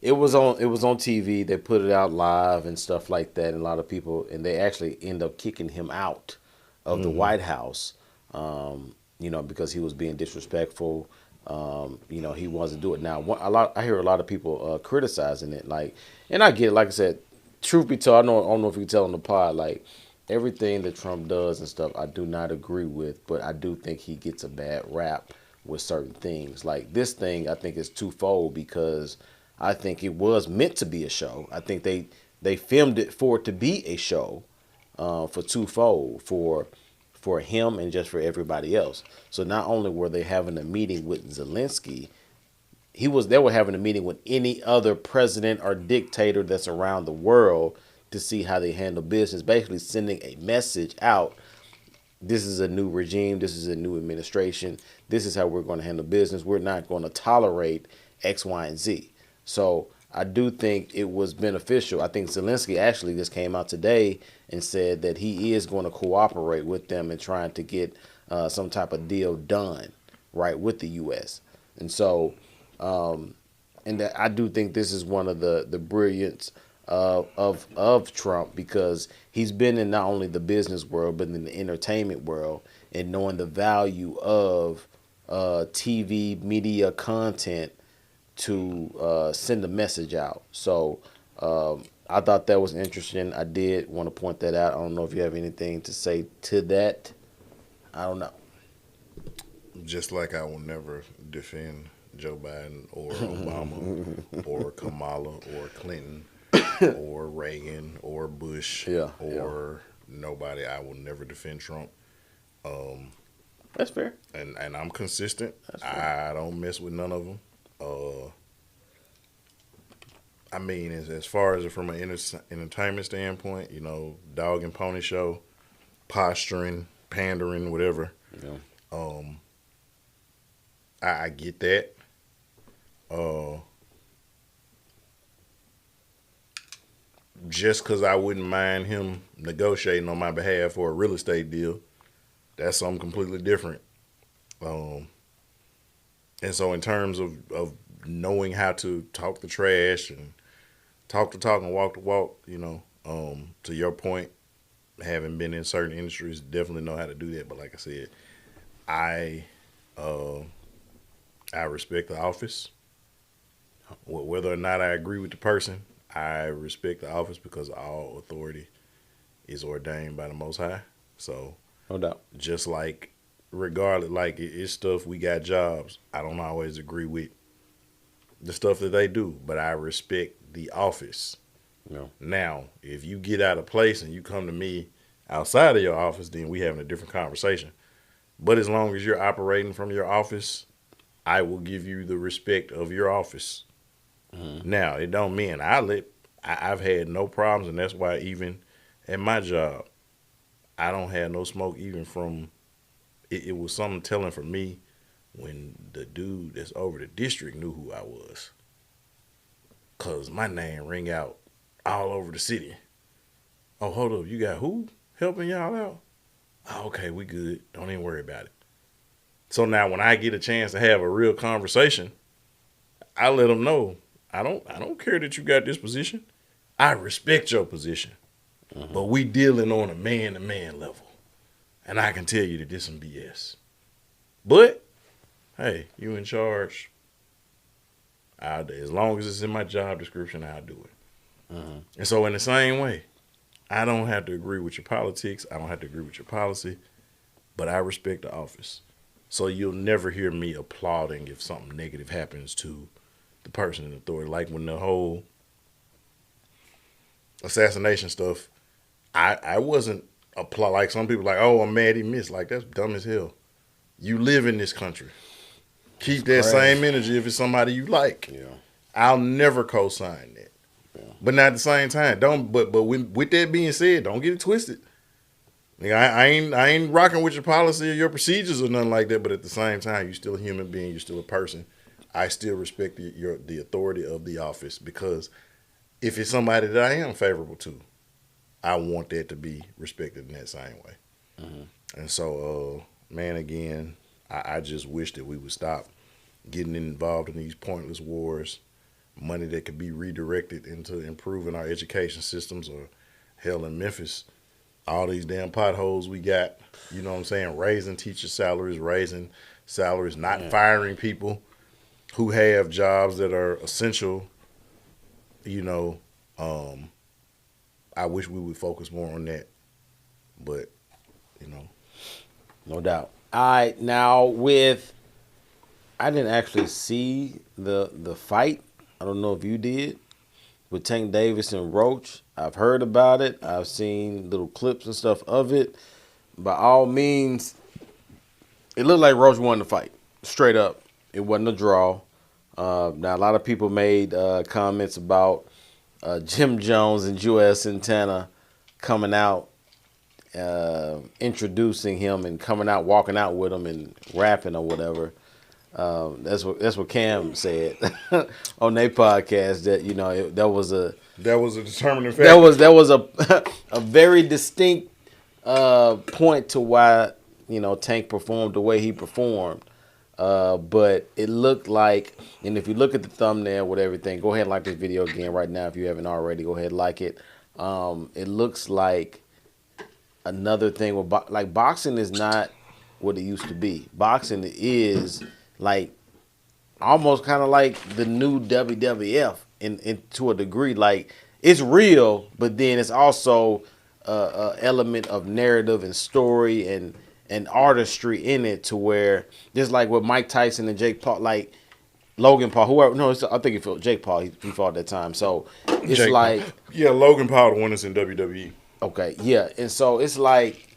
it was on TV. They put it out live and stuff like that. And a lot of people, and they actually end up kicking him out of the mm-hmm. White House, because he was being disrespectful. He wants to do it now. I hear a lot of people criticizing it, like, and I get it. Like I said, truth be told, I don't know if you can tell on the pod, like everything that Trump does and stuff, I do not agree with, but I do think he gets a bad rap with certain things. Like this thing, I think is twofold because I think it was meant to be a show. I think they filmed it for it to be a show, for twofold for him and just for everybody else. So not only were they having a meeting with Zelensky, they were having a meeting with any other president or dictator that's around the world to see how they handle business, basically sending a message out. This is a new regime. This is a new administration. This is how we're going to handle business. We're not going to tolerate X, Y, and Z. So I do think it was beneficial. I think Zelensky actually just came out today and said that he is going to cooperate with them in trying to get some type of deal done, right, with the U.S. And so, and that I do think this is one of the brilliance of Trump, because he's been in not only the business world but in the entertainment world, and knowing the value of TV media content to send a message out. So I thought that was interesting. I did want to point that out. I don't know if you have anything to say to that. I don't know. Just like I will never defend Joe Biden or Obama or Kamala or Clinton or Reagan or Bush Yeah, yeah, or nobody. I will never defend Trump. Um, that's fair. and I'm consistent. That's fair. I don't mess with none of them. I mean, as far as from an entertainment standpoint, dog and pony show, posturing, pandering, whatever. Yeah. Um, I get that. Uh, just because I wouldn't mind him negotiating on my behalf for a real estate deal, that's something completely different. Um, and so, in terms of knowing how to talk the trash and talk the talk and walk the walk, to your point, having been in certain industries, definitely know how to do that. But like I said, I uh, I respect the office. Whether or not I agree with the person, I respect the office because all authority is ordained by the Most High. So No doubt. just like, regardless, like it's stuff, we got jobs. I don't always agree with the stuff that they do, but I respect the office. No. Now, if you get out of place and you come to me outside of your office, then we having a different conversation. But as long as you're operating from your office, I will give you the respect of your office. Mm-hmm. Now, it don't mean I've had no problems, and that's why even at my job, I don't have no smoke even from, it was something telling for me when the dude that's over the district knew who I was. Because my name ring out all over the city. Oh, hold up, you got who helping y'all out? Oh, okay, we good. Don't even worry about it. So now when I get a chance to have a real conversation, I let them know, I don't care that you got this position. I respect your position. Mm-hmm. But we dealing on a man-to-man level. And I can tell you that this some BS. But, hey, you in charge. As long as it's in my job description, I'll do it. Mm-hmm. And so in the same way, I don't have to agree with your politics. I don't have to agree with your policy. But I respect the office. So you'll never hear me applauding if something negative happens to the person in authority. Like when the whole assassination stuff, I wasn't applaud. Like some people like, oh, I'm mad he missed. Like, that's dumb as hell. You live in this country. Keep that same energy if it's somebody you like. Yeah. I'll never co-sign that. Yeah. But not at the same time. Don't. But with that being said, don't get it twisted. Like, I ain't rocking with your policy or your procedures or nothing like that. But at the same time, you're still a human being. You're still a person. I still respect the authority of the office, because if it's somebody that I am favorable to, I want that to be respected in that same way. Mm-hmm. And so, man, again, I just wish that we would stop getting involved in these pointless wars. Money that could be redirected into improving our education systems, or hell, in Memphis, all these damn potholes we got, you know what I'm saying, raising teacher salaries, not firing people who have jobs that are essential, you know. I wish we would focus more on that, but, you know. No doubt. I didn't actually see the fight. I don't know if you did, with Tank Davis and Roach. I've heard about it. I've seen little clips and stuff of it. By all means, it looked like Roach won the fight. Straight up. It wasn't a draw. Now, a lot of people made comments about Jim Jones and Joel Santana coming out, introducing him and coming out, walking out with him and rapping or whatever. That's what Cam said on their podcast, that, you know, that was a determining factor. That was a very distinct point to why, you know, Tank performed the way he performed. But it looked like, and if you look at the thumbnail with everything, go ahead and like this video again right now if you haven't already. Go ahead and like it. It looks like another thing with like boxing is not what it used to be. Boxing is like almost kind of like the new WWF in to a degree. Like, it's real, but then it's also a element of narrative and story and artistry in it, to where just like with Mike Tyson and Jake Paul, like Logan Paul, whoever. No, I think he fought Jake Paul. He fought at that time. So it's Jake like Paul. Yeah, Logan Paul the one that's in WWE. Okay, yeah, and so it's like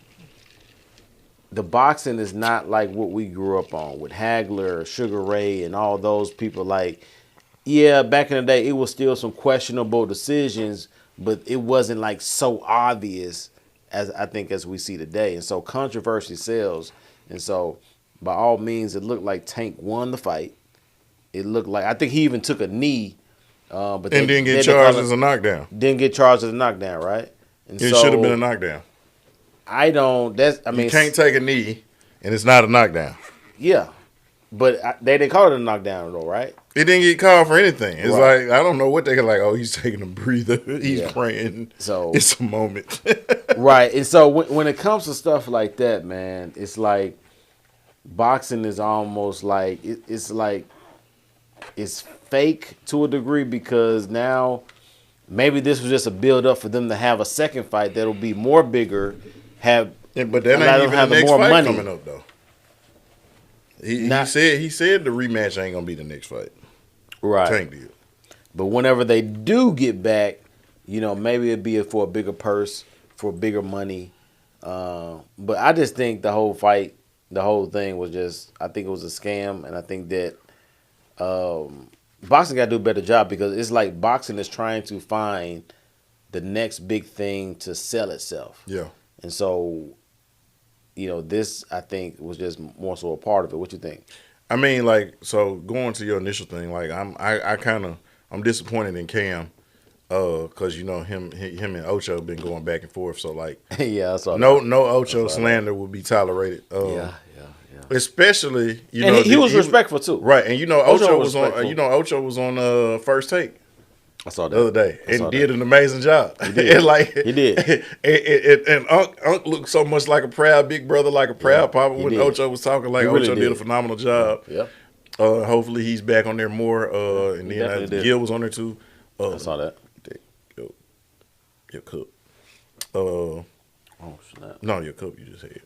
the boxing is not like what we grew up on with Hagler, Sugar Ray, and all those people. Like, yeah, back in the day, it was still some questionable decisions, but it wasn't like so obvious as I think as we see today. And so controversy sells. And so by all means, it looked like Tank won the fight. It looked like, I think he even took a knee, but didn't get charged as a knockdown. Didn't get charged as a knockdown, right? And it should have been a knockdown. You can't take a knee, and it's not a knockdown. Yeah, but they didn't call it a knockdown though, right? It didn't get called for anything. It's right. Like, I don't know what they like. Oh, he's taking a breather. He's praying. So it's a moment, right? And so when it comes to stuff like that, man, it's like boxing is almost like it's fake to a degree, because now maybe this was just a build up for them to have a second fight that'll be more bigger. But that ain't even the next fight money coming up though. He said the rematch ain't gonna be the next fight. Right. Tank did. But whenever they do get back, you know, maybe it'd be for a bigger purse, for bigger money. But I just think the whole fight, the whole thing was just, I think it was a scam, and I think that boxing got to do a better job, because it's like boxing is trying to find the next big thing to sell itself. Yeah. And so, you know, this, I think, was just more so a part of it. What you think? I mean, like, so going to your initial thing, like, I'm disappointed in Cam, because, you know, him and Ocho have been going back and forth. So, like, yeah, I saw no Ocho slander will be tolerated. Yeah. Especially, you and know, he was respectful too, right? And you know, Ocho was on. You know, Ocho was on First Take. I saw that the other day, and did an amazing job. He did. He did. And Unc looked so much like a proud big brother, like a proud papa when Ocho was talking. Like, Ocho did a phenomenal job. Yeah. Hopefully he's back on there more. And then Gil was on there too. I saw that. Your cup. Oh snap! No, your cup you just had.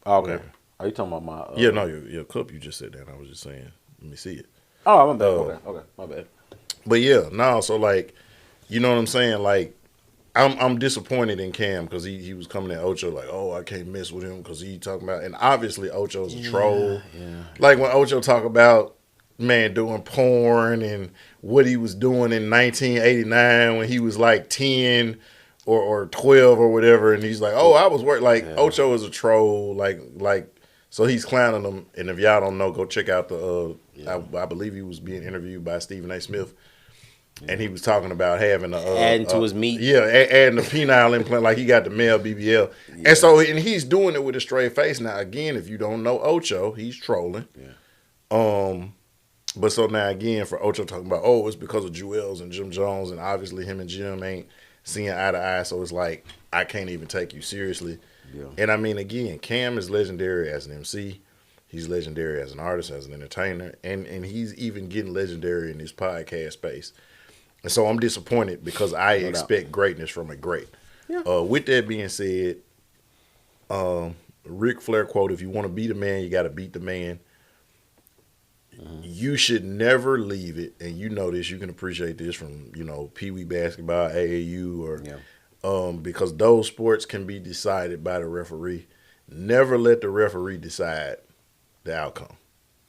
Oh, okay. Whatever. Are you talking about my? Yeah, no, your cup you just said that. I was just saying. Let me see it. Oh, my bad. Okay, my bad. But yeah, no. So like, you know what I'm saying? Like, I'm disappointed in Cam because he was coming at Ocho like, oh, I can't mess with him because he talking about, and obviously Ocho's a troll. Yeah. Like when Ocho talk about man doing porn and what he was doing in 1989 when he was like 10 or 12 or whatever, and he's like, oh, I was working like Ocho is a troll, like so he's clowning him. And if y'all don't know, go check out the I believe he was being interviewed by Stephen A. Smith. And he was talking about having adding to his meat. Yeah, adding the penile implant like he got the male BBL. Yeah. And so and he's doing it with a straight face. Now again, if you don't know Ocho, he's trolling. Yeah. But so now again for Ocho talking about, oh, it's because of Jewels and Jim Jones, and obviously him and Jim ain't seeing eye to eye, so it's like I can't even take you seriously. Yeah. And I mean again, Cam is legendary as an MC. He's legendary as an artist, as an entertainer, and he's even getting legendary in his podcast space. And so I'm disappointed because I expect greatness from a great. Yeah. With that being said, Ric Flair quote, if you want to be the man, you got to beat the man. Mm-hmm. You should never leave it. And you know this, you can appreciate this from, Pee Wee basketball, AAU, or because those sports can be decided by the referee. Never let the referee decide the outcome.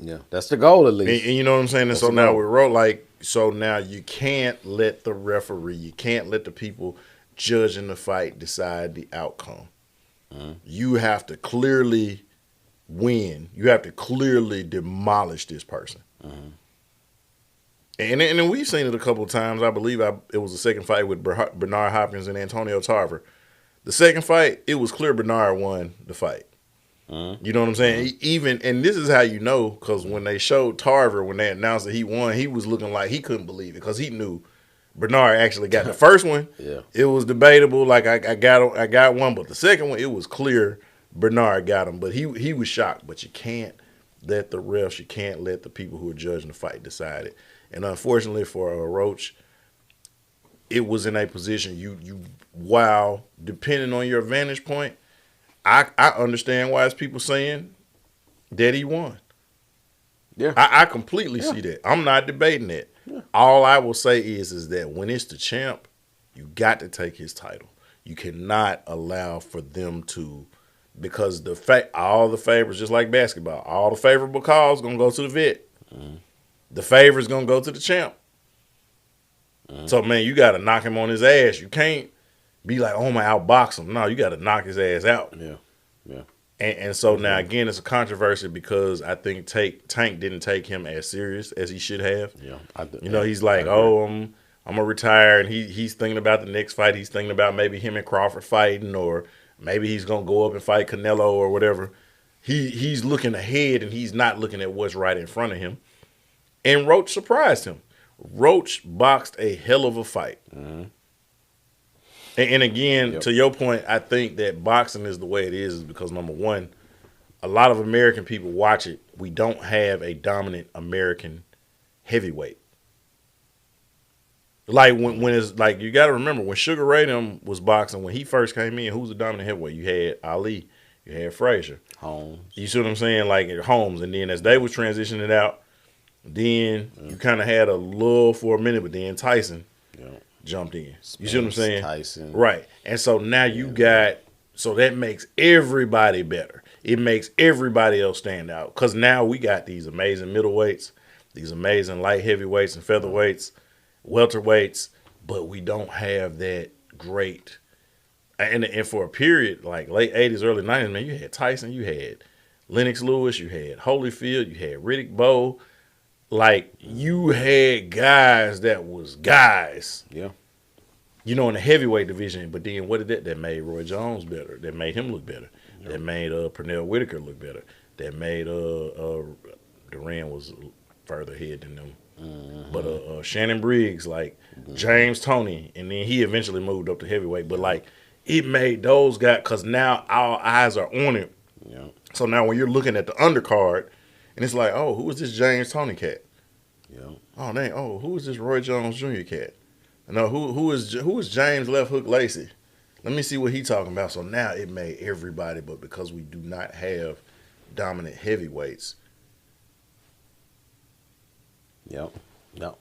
Yeah, that's the goal at least. And you know what I'm saying? And so now with Roach, so now you can't let the referee, you can't let the people judging the fight decide the outcome. Mm-hmm. You have to clearly win. You have to clearly demolish this person. Mm-hmm. And then we've seen it a couple of times. I believe it was the second fight with Bernard Hopkins and Antonio Tarver. The second fight, it was clear Bernard won the fight. Mm-hmm. You know what I'm saying? Mm-hmm. And this is how you know, because when they showed Tarver, when they announced that he won, he was looking like he couldn't believe it because he knew Bernard actually got the first one. Yeah, it was debatable. Like I got one, but the second one, it was clear Bernard got him. But he was shocked. But you can't let the refs, you can't let the people who are judging the fight decide it. And unfortunately for Roach, it was in a position you while depending on your vantage point. I understand why it's people saying that he won. Yeah, I completely see that. I'm not debating that. Yeah. All I will say is that when it's the champ, you got to take his title. You cannot allow for them to, because all the favors, just like basketball, all the favorable calls gonna go to the vet. Mm-hmm. The favor's gonna go to the champ. Mm-hmm. So man, you got to knock him on his ass. You can't be like, oh my, outbox him. No, you got to knock his ass out. Yeah, yeah. And so now again, it's a controversy because I think Tank didn't take him as serious as he should have. Yeah, he's like, oh, I'm gonna retire, and he's thinking about the next fight. He's thinking about maybe him and Crawford fighting, or maybe he's gonna go up and fight Canelo or whatever. He's looking ahead, and he's not looking at what's right in front of him. And Roach surprised him. Roach boxed a hell of a fight. Mm-hmm. And again, to your point, I think that boxing is the way it is because, number one, a lot of American people watch it. We don't have a dominant American heavyweight. Like when it's like, you got to remember when Sugar Ray them was boxing, when he first came in, who's the dominant heavyweight? You had Ali, you had Frazier, Holmes. You see what I'm saying? Like Holmes. And then as they was transitioning out, then you kind of had a lull for a minute, but then Tyson jumped in. You see what I'm saying? Tyson. Right. And so now you got, so that makes everybody better. It makes everybody else stand out. Because now we got these amazing middleweights, these amazing light heavyweights and featherweights, welterweights, but we don't have that great. And for a period, like late 80s, early 90s, man, you had Tyson, you had Lennox Lewis, you had Holyfield, you had Riddick Bowe. Like, you had guys that was guys. Yeah. In the heavyweight division. But then what did that made Roy Jones better. That made him look better. Yep. That made Pernell Whitaker look better. That made Duran was further ahead than them. Mm-hmm. But Shannon Briggs, like James Toney, and then he eventually moved up to heavyweight. But like, it made those guys, because now our eyes are on it. Yeah. So now when you're looking at the undercard, and it's like, oh, who is this James Toney cat? Yeah. Oh, dang. Oh, who is this Roy Jones Jr. cat? No, who is James Left Hook Lacey? Let me see what he talking about. So now it made everybody, but because we do not have dominant heavyweights. Yep. That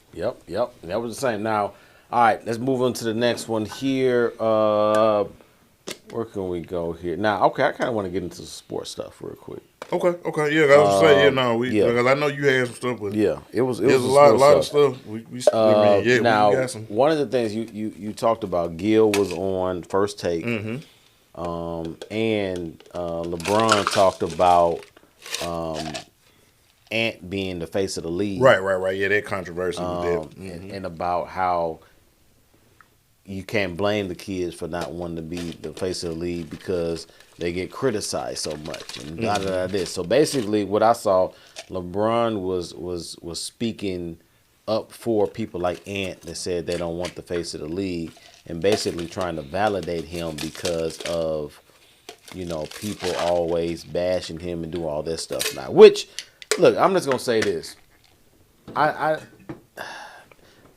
was the same. Now, All right, let's move on to the next one here. Where can we go here? Now, okay, I kind of want to get into sports stuff real quick. Okay, yeah. I was just saying, yeah, no, Yeah, because I know you had some stuff, but yeah, it there's was a some lot, sports lot of stuff. stuff. I mean, yeah, we Now, got some. one of the things you talked about, Gil was on First Take, and LeBron talked about Ant being the face of the league, Right. Yeah, that controversy with that. and about how you can't blame the kids for not wanting to be the face of the league because they get criticized so much and da da da this. So basically, what I saw, LeBron was speaking up for people like Ant that said they don't want the face of the league, and basically trying to validate him because of people always bashing him and do all this stuff now. Which, look, I'm just gonna say this. I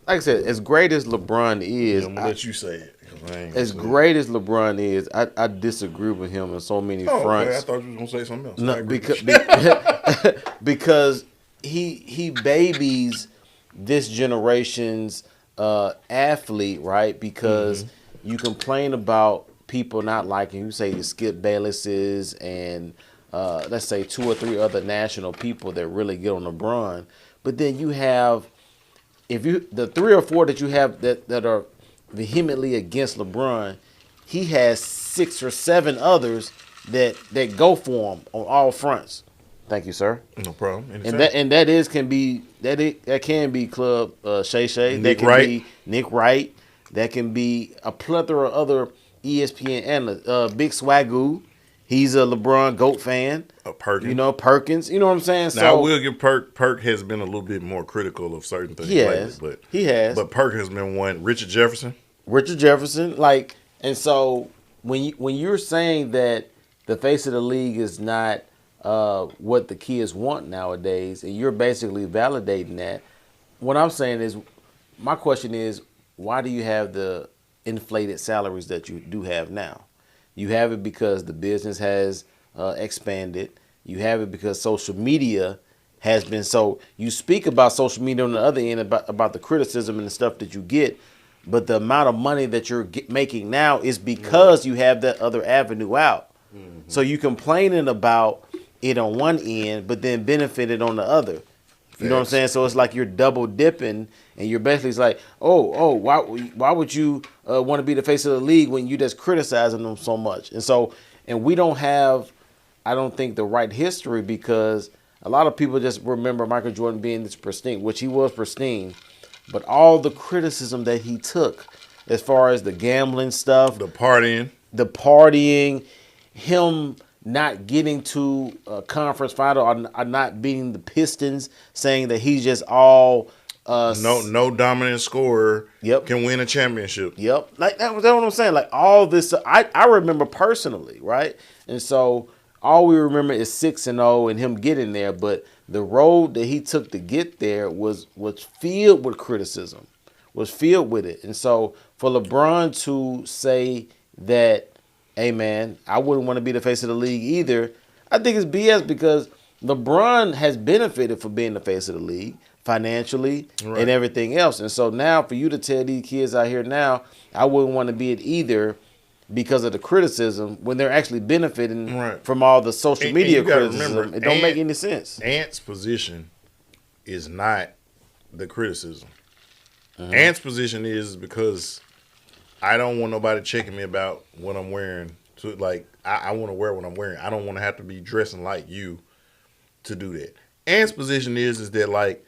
like I said, as great as LeBron is, I'm gonna let you say it. 'Cause I ain't gonna as say it. great as LeBron is, I disagree with him on so many Oh, okay. I fronts. thought you was gonna say something else. I No, agree because with you. because he babies this generation's athlete, right? Because you complain about people not liking you, say the Skip Baylesses and let's say two or three other national people that really get on LeBron, but then you have the three or four that you have that are vehemently against LeBron, he has 6 or 7 others that go for him on all fronts. Thank you, sir. No problem. And that is can be that can be Club Shay Shay. That Nick can Wright. be Nick Wright. That can be a plethora of other ESPN analysts. Big Swagoo. He's a LeBron GOAT fan. Perkins. Perkins. You know what I'm saying? Now I will give Perk. Perk has been a little bit more critical of certain things lately, but he has. But Perk has been one. Richard Jefferson. And so when you're saying that the face of the league is not what the kids want nowadays, and you're basically validating that, what I'm saying is, my question is, why do you have the inflated salaries that you do have now? You have it because the business has expanded. You have it because social media has been so. You speak about social media on the other end about the criticism and the stuff that you get, but the amount of money that you're making now is because you have that other avenue out. So you complaining about it on one end, but then benefited on the other. You know what I'm saying? So it's like you're double dipping, and you're basically like, why would you want to be the face of the league when you just criticizing them so much? And we don't have, I don't think, the right history, because a lot of people just remember Michael Jordan being this pristine, which he was pristine, but all the criticism that he took as far as the gambling stuff, The partying, him not getting to a conference final or not beating the Pistons, saying that he's just all no dominant scorer. Yep. Can win a championship. Yep. Like that's what I'm saying. Like all this, I remember personally, right? And so all we remember is 6-0 and him getting there, but the road that he took to get there was filled with criticism, was filled with it. And so for LeBron to say that, hey man, I wouldn't want to be the face of the league either, I think it's BS, because LeBron has benefited from being the face of the league financially and everything else. And so now for you to tell these kids out here now, I wouldn't want to be it either because of the criticism, when they're actually benefiting from all the social media criticism, remember, it don't make any sense. Ant's position is not the criticism. Ant's position is because I don't want nobody checking me about what I'm wearing. So like I want to wear what I'm wearing. I don't want to have to be dressing like you to do that. Ant's position is that like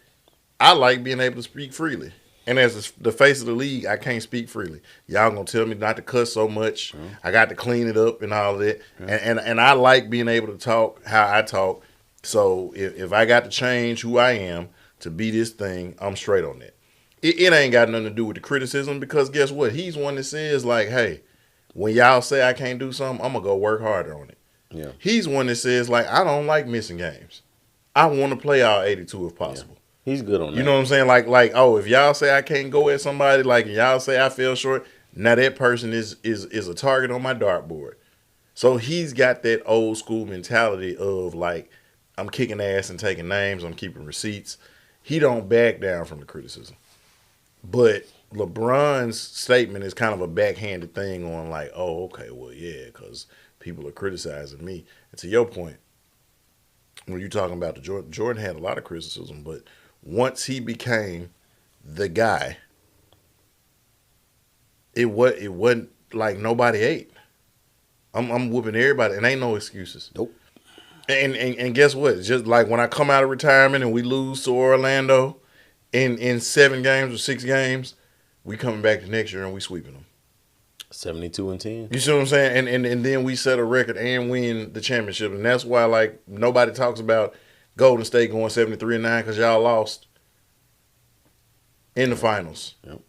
I like being able to speak freely. And as the face of the league, I can't speak freely. Y'all gonna tell me not to cuss so much. I got to clean it up and all that. And I like being able to talk how I talk. So if I got to change who I am to be this thing, I'm straight on that. It ain't got nothing to do with the criticism, because guess what? He's one that says like, hey, when y'all say I can't do something, I'm gonna go work harder on it. Yeah. He's one that says like, I don't like missing games. I want to play all 82 if possible. Yeah. He's good on that. You know what I'm saying? Like, oh, if y'all say I can't go at somebody, like y'all say I fell short, now that person is a target on my dartboard. So he's got that old school mentality of like, I'm kicking ass and taking names, I'm keeping receipts. He don't back down from the criticism. But LeBron's statement is kind of a backhanded thing on like, oh, okay, well, yeah, because people are criticizing me. And to your point, when you're talking about the Jordan had a lot of criticism, but once he became the guy, it wasn't like nobody ate. I'm whooping everybody, and ain't no excuses. Nope. And guess what? Just like when I come out of retirement and we lose to Orlando in 7 games or 6 games, we coming back the next year and we sweeping them. 72-10. You see what I'm saying? And then we set a record and win the championship, and that's why like nobody talks about Golden State going 73-9 because y'all lost in the finals. Yep.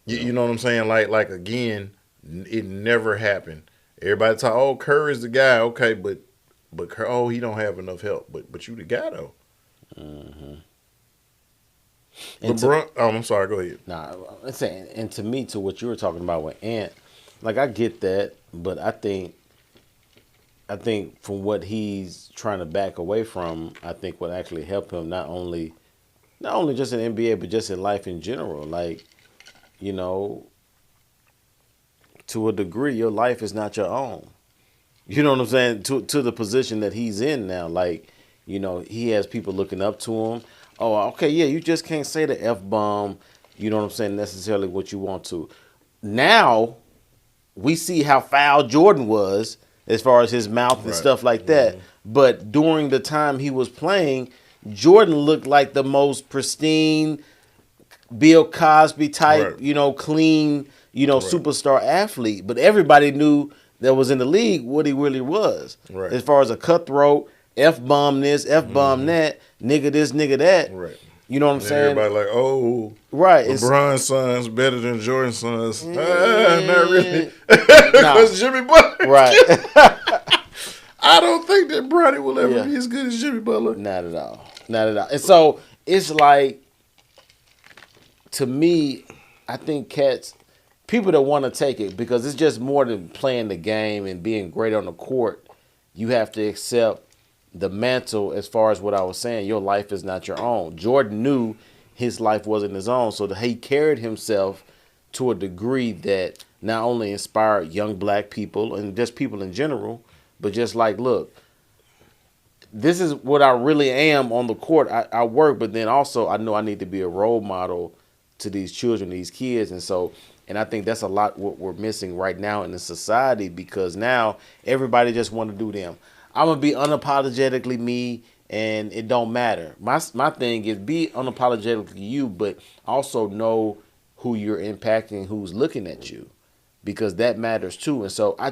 You know what I'm saying? Like again, it never happened. Everybody talk, oh, Curry's the guy. Okay, but oh, he don't have enough help. But you the guy though. Mm-hmm. LeBron. I'm sorry. Go ahead. Nah, I'm saying, and to me, to what you were talking about with Ant, like I get that, but I think from what he's trying to back away from, I think would actually help him not only just in NBA, but just in life in general. Like, you know, to a degree, your life is not your own. You know what I'm saying? To the position that he's in now, like, you know, he has people looking up to him. Oh, okay, yeah, you just can't say the F-bomb, you know what I'm saying, necessarily what you want to. Now, we see how foul Jordan was as far as his mouth and stuff like that. Mm-hmm. But during the time he was playing, Jordan looked like the most pristine, Bill Cosby type, you know, clean, you know, superstar athlete. But everybody knew that was in the league what he really was. Right. As far as a cutthroat, F-bomb this, F-bomb that, nigga this, nigga that. Right. You know what I'm saying? Everybody like, oh, right. LeBron's son's better than Jordan's sons. Not really. Because Jimmy Butler. Right. I don't think that Bronny will ever be as good as Jimmy Butler. Not at all. Not at all. And so it's like, to me, I think people that want to take it, because it's just more than playing the game and being great on the court, you have to accept the mantle as far as what I was saying. Your life is not your own. Jordan knew his life wasn't his own, so that he carried himself to a degree that not only inspired young black people and just people in general, but just like, look, this is what I really am on the court. I work, but then also I know I need to be a role model to these children, these kids. And I think that's a lot what we're missing right now in the society, because now everybody just want to do them. I'm going to be unapologetically me, and it don't matter. My thing is be unapologetically you, but also know who you're impacting, who's looking at you, because that matters too. And so, I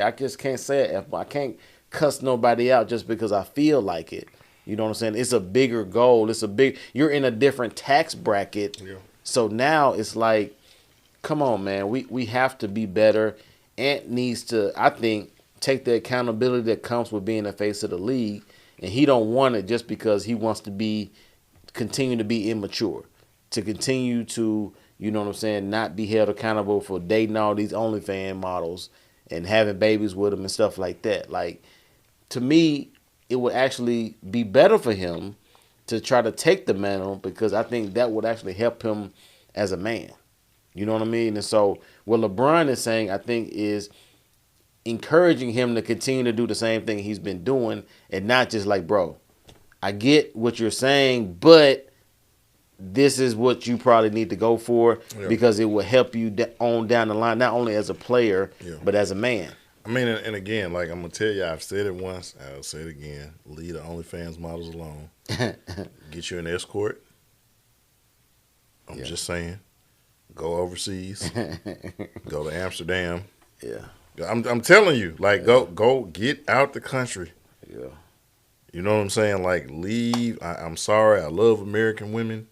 just can't say it. I can't cuss nobody out just because I feel like it. You know what I'm saying? It's a bigger goal. You're in a different tax bracket. Yeah. So now it's like, come on, man. We have to be better. Ant needs to, I think, take the accountability that comes with being the face of the league, and he don't want it just because he wants to continue to be immature, to continue to, you know what I'm saying, not be held accountable for dating all these OnlyFans models and having babies with them and stuff like that. Like, to me, it would actually be better for him to try to take the mantle, because I think that would actually help him as a man. You know what I mean? And so what LeBron is saying, I think, is encouraging him to continue to do the same thing he's been doing, and not just like, bro, I get what you're saying, but this is what you probably need to go for, because it will help you on down the line, not only as a player, but as a man. I mean, and again, like I'm going to tell you, I've said it once, I'll say it again, leave the OnlyFans models alone. Get you an escort. I'm just saying. Go overseas. Go to Amsterdam. Yeah. I'm telling you, like, go get out the country. Yeah. You know what I'm saying? Like, leave. I'm sorry, I love American women,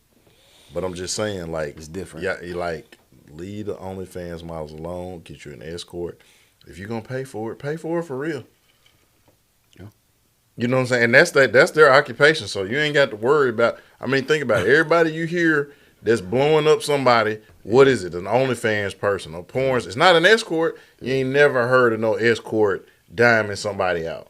but I'm just saying, like, it's different. Yeah, like, leave the OnlyFans models alone. Get you an escort. If you're gonna pay for it for real. Yeah. You know what I'm saying? And that's their occupation. So you ain't got to worry about. I mean, think about it. Everybody you hear that's blowing up somebody. What is it? An OnlyFans person or porn? It's not an escort. You ain't never heard of no escort diming somebody out.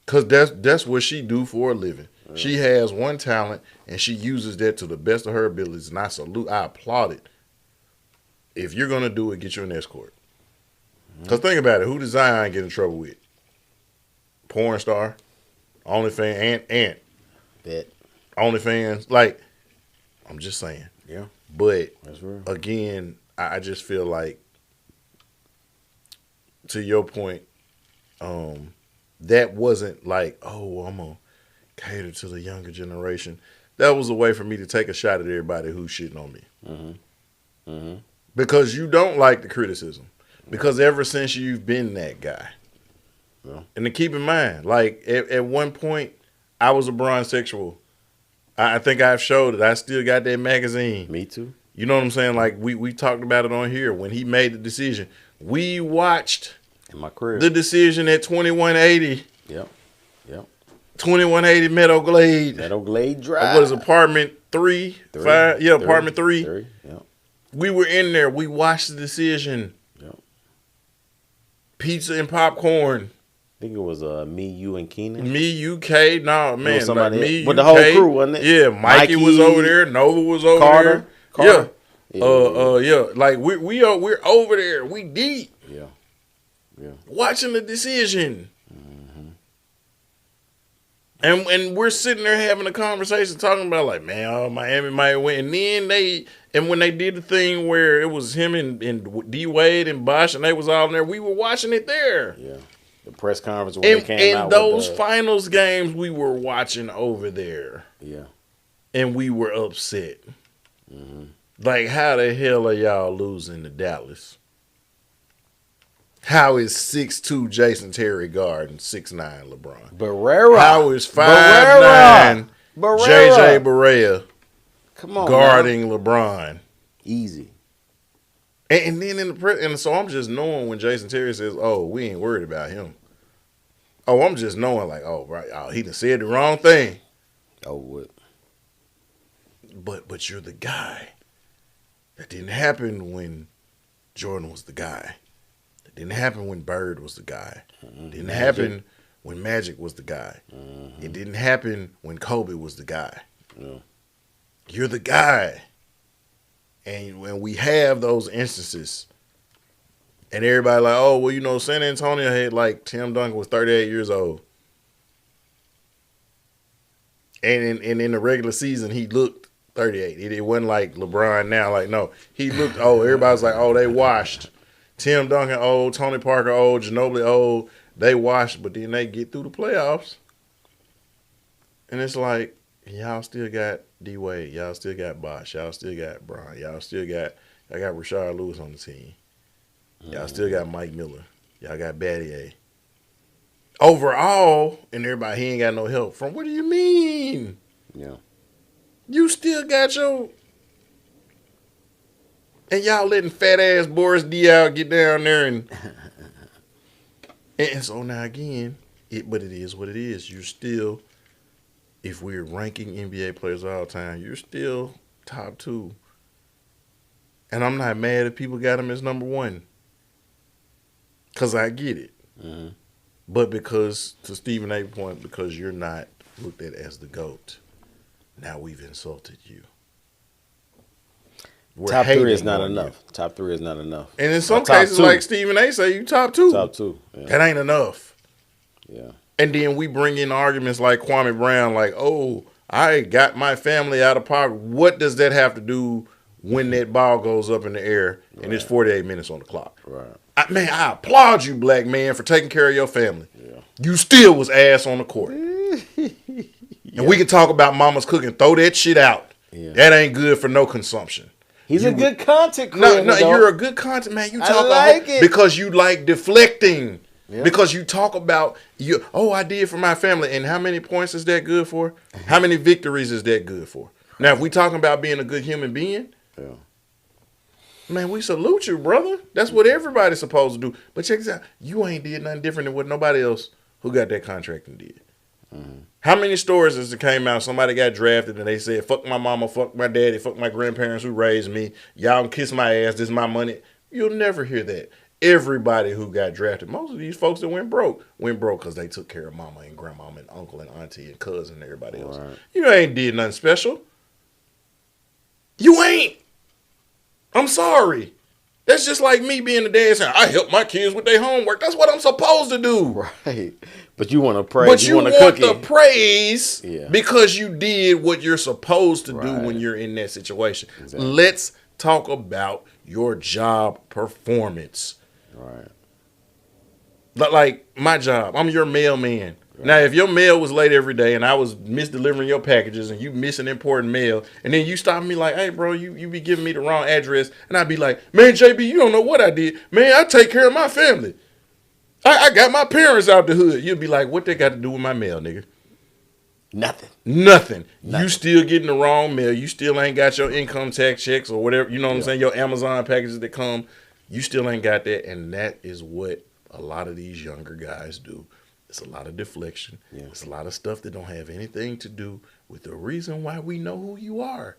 Cause that's what she do for a living. She has one talent, and she uses that to the best of her abilities, and I applaud it. If you're going to do it, get you an escort. Because think about it. Who does Zion get in trouble with? Porn star? OnlyFans? Ant. Bet. OnlyFans? Like, I'm just saying. Yeah. But, That's real. again, I just feel like, to your point, that wasn't like, oh, I'm going to cater to the younger generation. That was a way for me to take a shot at everybody who's shitting on me. Mm-hmm. Mm-hmm. Because you don't like the criticism. Because ever since you've been that guy. Yeah. And to keep in mind, like, at one point, I was a bronsexual. I think I've showed it. I still got that magazine. Me too. You know what I'm saying? Like, we talked about it on here. When he made the decision, we watched in my crib the decision at 2180. Yep. 2180 Meadow Glade. Meadow Glade Drive. What is apartment 3? 5? Yeah, apartment 3. 3. Yep. We were in there. We watched the decision. Yep. Pizza and popcorn. I think it was me, you, and Keenan. Me, you, K. No, man. Somebody like, me, with you, the whole K. crew, wasn't it? Yeah, Mikey was over there. Nova was over Carter. there. Yeah. Yeah. Like we're over there. We deep. Yeah. Watching the decision. And we're sitting there having a conversation talking about like, man, Miami might win. And then when they did the thing where it was him and D Wade and Bosh and they was all in there, we were watching it there. Yeah. The press conference when they came out. And those finals games we were watching over there. Yeah. And we were upset. Mm-hmm. Like, how the hell are y'all losing to Dallas? How is 6'2" Jason Terry guarding 6'9" LeBron? Barrera. How is 5'9" JJ Barea guarding LeBron? Easy. And then and so I'm just knowing when Jason Terry says, "Oh, we ain't worried about him." Oh, I'm just knowing like, oh, right, he done said the wrong thing. Oh, what? But you're the guy. That didn't happen when Jordan was the guy. That didn't happen when Bird was the guy. It didn't happen when Magic was the guy. Mm-hmm. It didn't happen when Kobe was the guy. Yeah. You're the guy. And when we have those instances, and everybody like, oh, well, you know, San Antonio had like Tim Duncan was 38 years old. And in the regular season, he looked 38. It wasn't like LeBron now. Like, no, he looked old. Everybody's like, oh, they washed. Tim Duncan old, Tony Parker old, Ginobili old. They washed, but then they get through the playoffs. And it's like, y'all still got D Wade. Y'all still got Bosh. Y'all still got Bron. Y'all got Rashard Lewis on the team. Y'all still got Mike Miller. Y'all got Battier. Overall, and everybody, he ain't got no help. From what do you mean? Yeah. You still got your... And y'all letting fat-ass Boris Diaw get down there and... and so now again, but it is what it is. You're still... If we're ranking NBA players all the time, you're still top 2. And I'm not mad if people got him as number 1. Because I get it. Mm-hmm. But because, to Stephen A's point, because you're not looked at as the GOAT, now we've insulted you. Top 3 is not enough. Top 3 is not enough. And in some cases, like Stephen A say, you top 2. Top 2. Yeah. That ain't enough. Yeah. And then we bring in arguments like Kwame Brown, like, oh, I got my family out of pocket. What does that have to do when that ball goes up in the air and it's 48 minutes on the clock? Right. I applaud you, black man, for taking care of your family. Yeah. You still was ass on the court. And we can talk about mama's cooking. Throw that shit out. Yeah. That ain't good for no consumption. He's a good content creator. No, you're a good content man. You talk it because you like deflecting. Yeah. Because you talk about I did for my family, and how many points is that good for? How many victories is that good for? Now, if we talking about being a good human being, man, we salute you, brother. That's what everybody's supposed to do. But check this out, you ain't did nothing different than what nobody else who got that contract and did. Mm-hmm. How many stories has it came out? Somebody got drafted and they said, "Fuck my mama, fuck my daddy, fuck my grandparents who raised me. Y'all can kiss my ass. This is my money." You'll never hear that. Everybody who got drafted, most of these folks that went broke because they took care of mama and grandmama and uncle and auntie and cousin and everybody else. Right. You ain't did nothing special. You ain't. I'm sorry. That's just like me being a dad saying, I help my kids with their homework. That's what I'm supposed to do. Right. But you want to praise. But you want the cookie. praise Yeah. because you did what you're supposed to do Right. when you're in that situation. Exactly. Let's talk about your job performance. Right. Like my job, I'm your mailman. Right. Now, if your mail was late every day and I was misdelivering your packages and you missing important mail, and then you stop me like, hey, bro, you be giving me the wrong address, and I'd be like, man, JB, you don't know what I did. Man, I take care of my family. I got my parents out the hood. You'd be like, what they got to do with my mail, nigga? Nothing. You still getting the wrong mail. You still ain't got your income tax checks or whatever. You know what I'm saying? Your Amazon packages that come. You still ain't got that. And that is what a lot of these younger guys do. It's a lot of deflection. Yeah. It's a lot of stuff that don't have anything to do with the reason why we know who you are.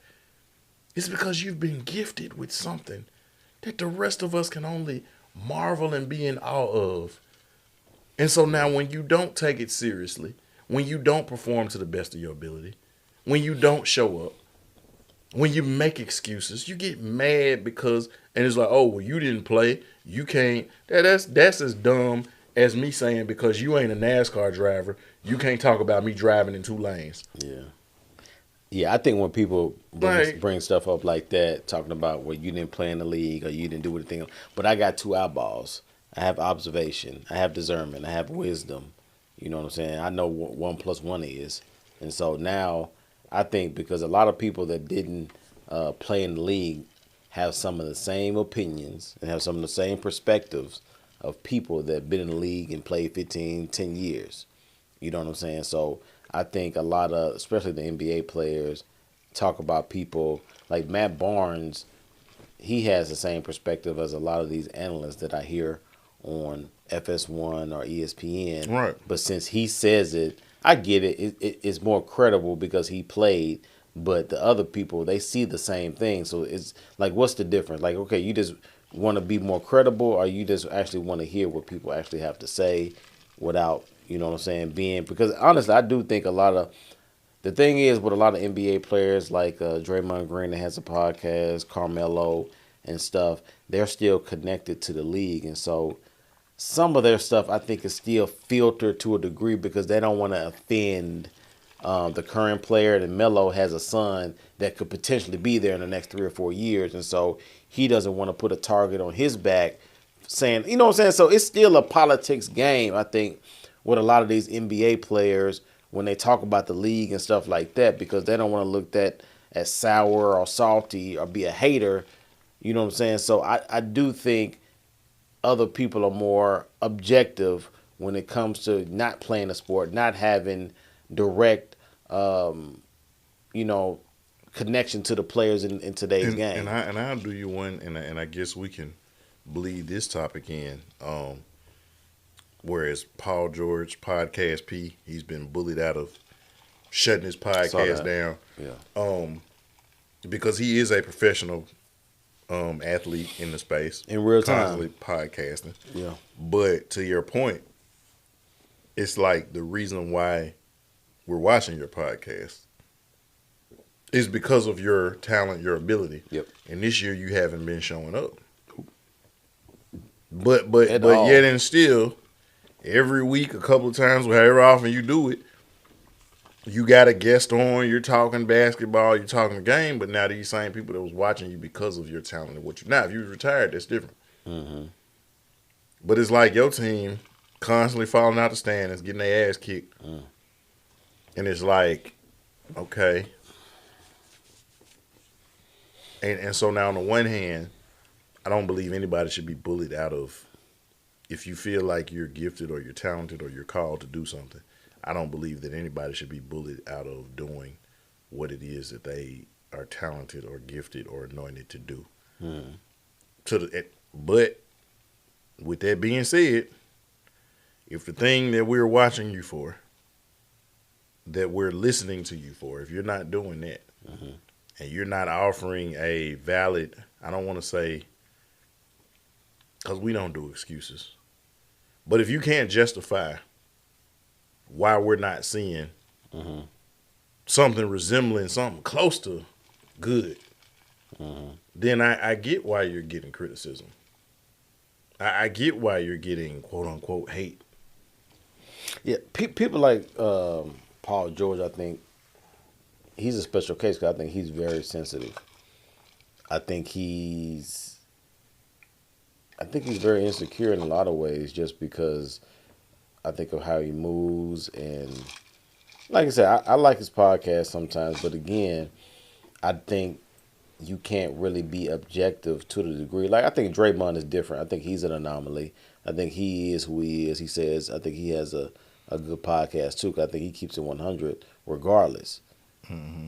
It's because you've been gifted with something that the rest of us can only marvel and be in awe of. And so now when you don't take it seriously, when you don't perform to the best of your ability, when you don't show up, when you make excuses, you get mad because, and it's like, oh, well, you didn't play. You can't. That's as dumb as me saying because you ain't a NASCAR driver, you can't talk about me driving in 2 lanes. Yeah. Yeah, I think when people bring stuff up like that, talking about, well, you didn't play in the league or you didn't do anything, but I got 2 eyeballs. I have observation. I have discernment. I have wisdom. You know what I'm saying? I know what 1 + 1 is. And so now I think because a lot of people that didn't play in the league have some of the same opinions and have some of the same perspectives of people that have been in the league and played 15, 10 years. You know what I'm saying? So I think a lot of, especially the NBA players, talk about people like Matt Barnes. He has the same perspective as a lot of these analysts that I hear on FS1 or ESPN. Right. But since he says it, I get it. It's more credible because he played. But the other people, they see the same thing. So it's like, what's the difference? Like, okay, you just want to be more credible, or you just actually want to hear what people actually have to say without, you know what I'm saying, being, because honestly, I do think a lot of, the thing is with a lot of NBA players like Draymond Green that has a podcast, Carmelo and stuff, they're still connected to the league. And so some of their stuff I think is still filtered to a degree because they don't want to offend the current player. And Melo has a son that could potentially be there in the next 3 or 4 years. And so he doesn't want to put a target on his back saying, you know what I'm saying? So it's still a politics game, I think, with a lot of these NBA players when they talk about the league and stuff like that, because they don't want to look that as sour or salty or be a hater. You know what I'm saying? So I do think other people are more objective when it comes to not playing a sport, not having direct, connection to the players in today's game. And I'll do you one, and I guess we can bleed this topic in. Whereas Paul George, Podcast P, he's been bullied out of shutting his podcast down. Yeah. Because he is a professional athlete in the space. In real time. Constantly podcasting. Yeah. But to your point, it's like the reason why we're watching your podcast is because of your talent, your ability. Yep. And this year you haven't been showing up. But yet and still, every week, a couple of times, however often you do it, you got a guest on, you're talking basketball, you're talking the game, but now these same people that was watching you because of your talent and what you, now if you was retired, that's different. Mm-hmm. But it's like your team constantly falling out the standings, getting their ass kicked. Mm. And it's like, okay. And so now on the one hand, I don't believe anybody should be bullied out of, if you feel like you're gifted or you're talented or you're called to do something, I don't believe that anybody should be bullied out of doing what it is that they are talented or gifted or anointed to do. But with that being said, if the thing that we're watching you for, that we're listening to you for, if you're not doing that, and you're not offering a valid, I don't want to say because we don't do excuses. But if you can't justify why we're not seeing something resembling something close to good, then I get why you're getting criticism. I get why you're getting quote unquote hate. Yeah, people like Paul George, I think he's a special case because I think he's very sensitive. I think he's very insecure in a lot of ways just because I think of how he moves. And like I said, I like his podcast sometimes, but again, I think you can't really be objective to the degree. Like, I think Draymond is different. I think he's an anomaly. I think he is who he is. He says, I think he has a good podcast too, 'cause I think he keeps it 100 regardless.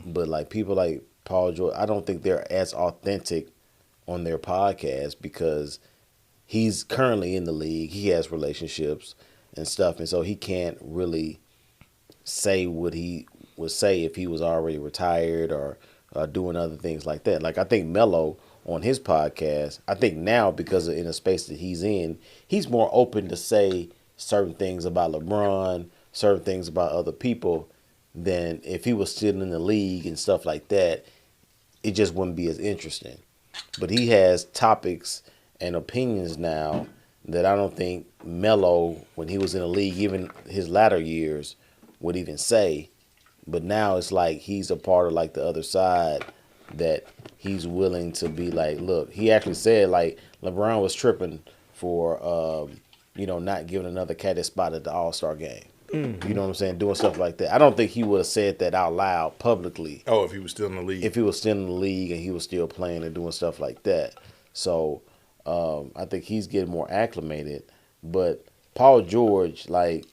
But like people like Paul George, I don't think they're as authentic on their podcast because he's currently in the league. He has relationships and stuff, and so he can't really say what he would say if he was already retired or doing other things like that. Like I think Melo on his podcast, I think now because in the space that he's in, he's more open to say certain things about LeBron, certain things about other people than if he was still in the league and stuff like that. It just wouldn't be as interesting. But he has topics and opinions now that I don't think Melo, when he was in the league, even his latter years, would even say. But now it's like he's a part of like the other side that he's willing to be like, look, he actually said like LeBron was tripping for, not giving another cat a spot at the All-Star game. You know what I'm saying? Doing stuff like that. I don't think he would have said that out loud publicly. Oh, if he was still in the league. If he was still in the league and he was still playing and doing stuff like that. So I think he's getting more acclimated. But Paul George, like,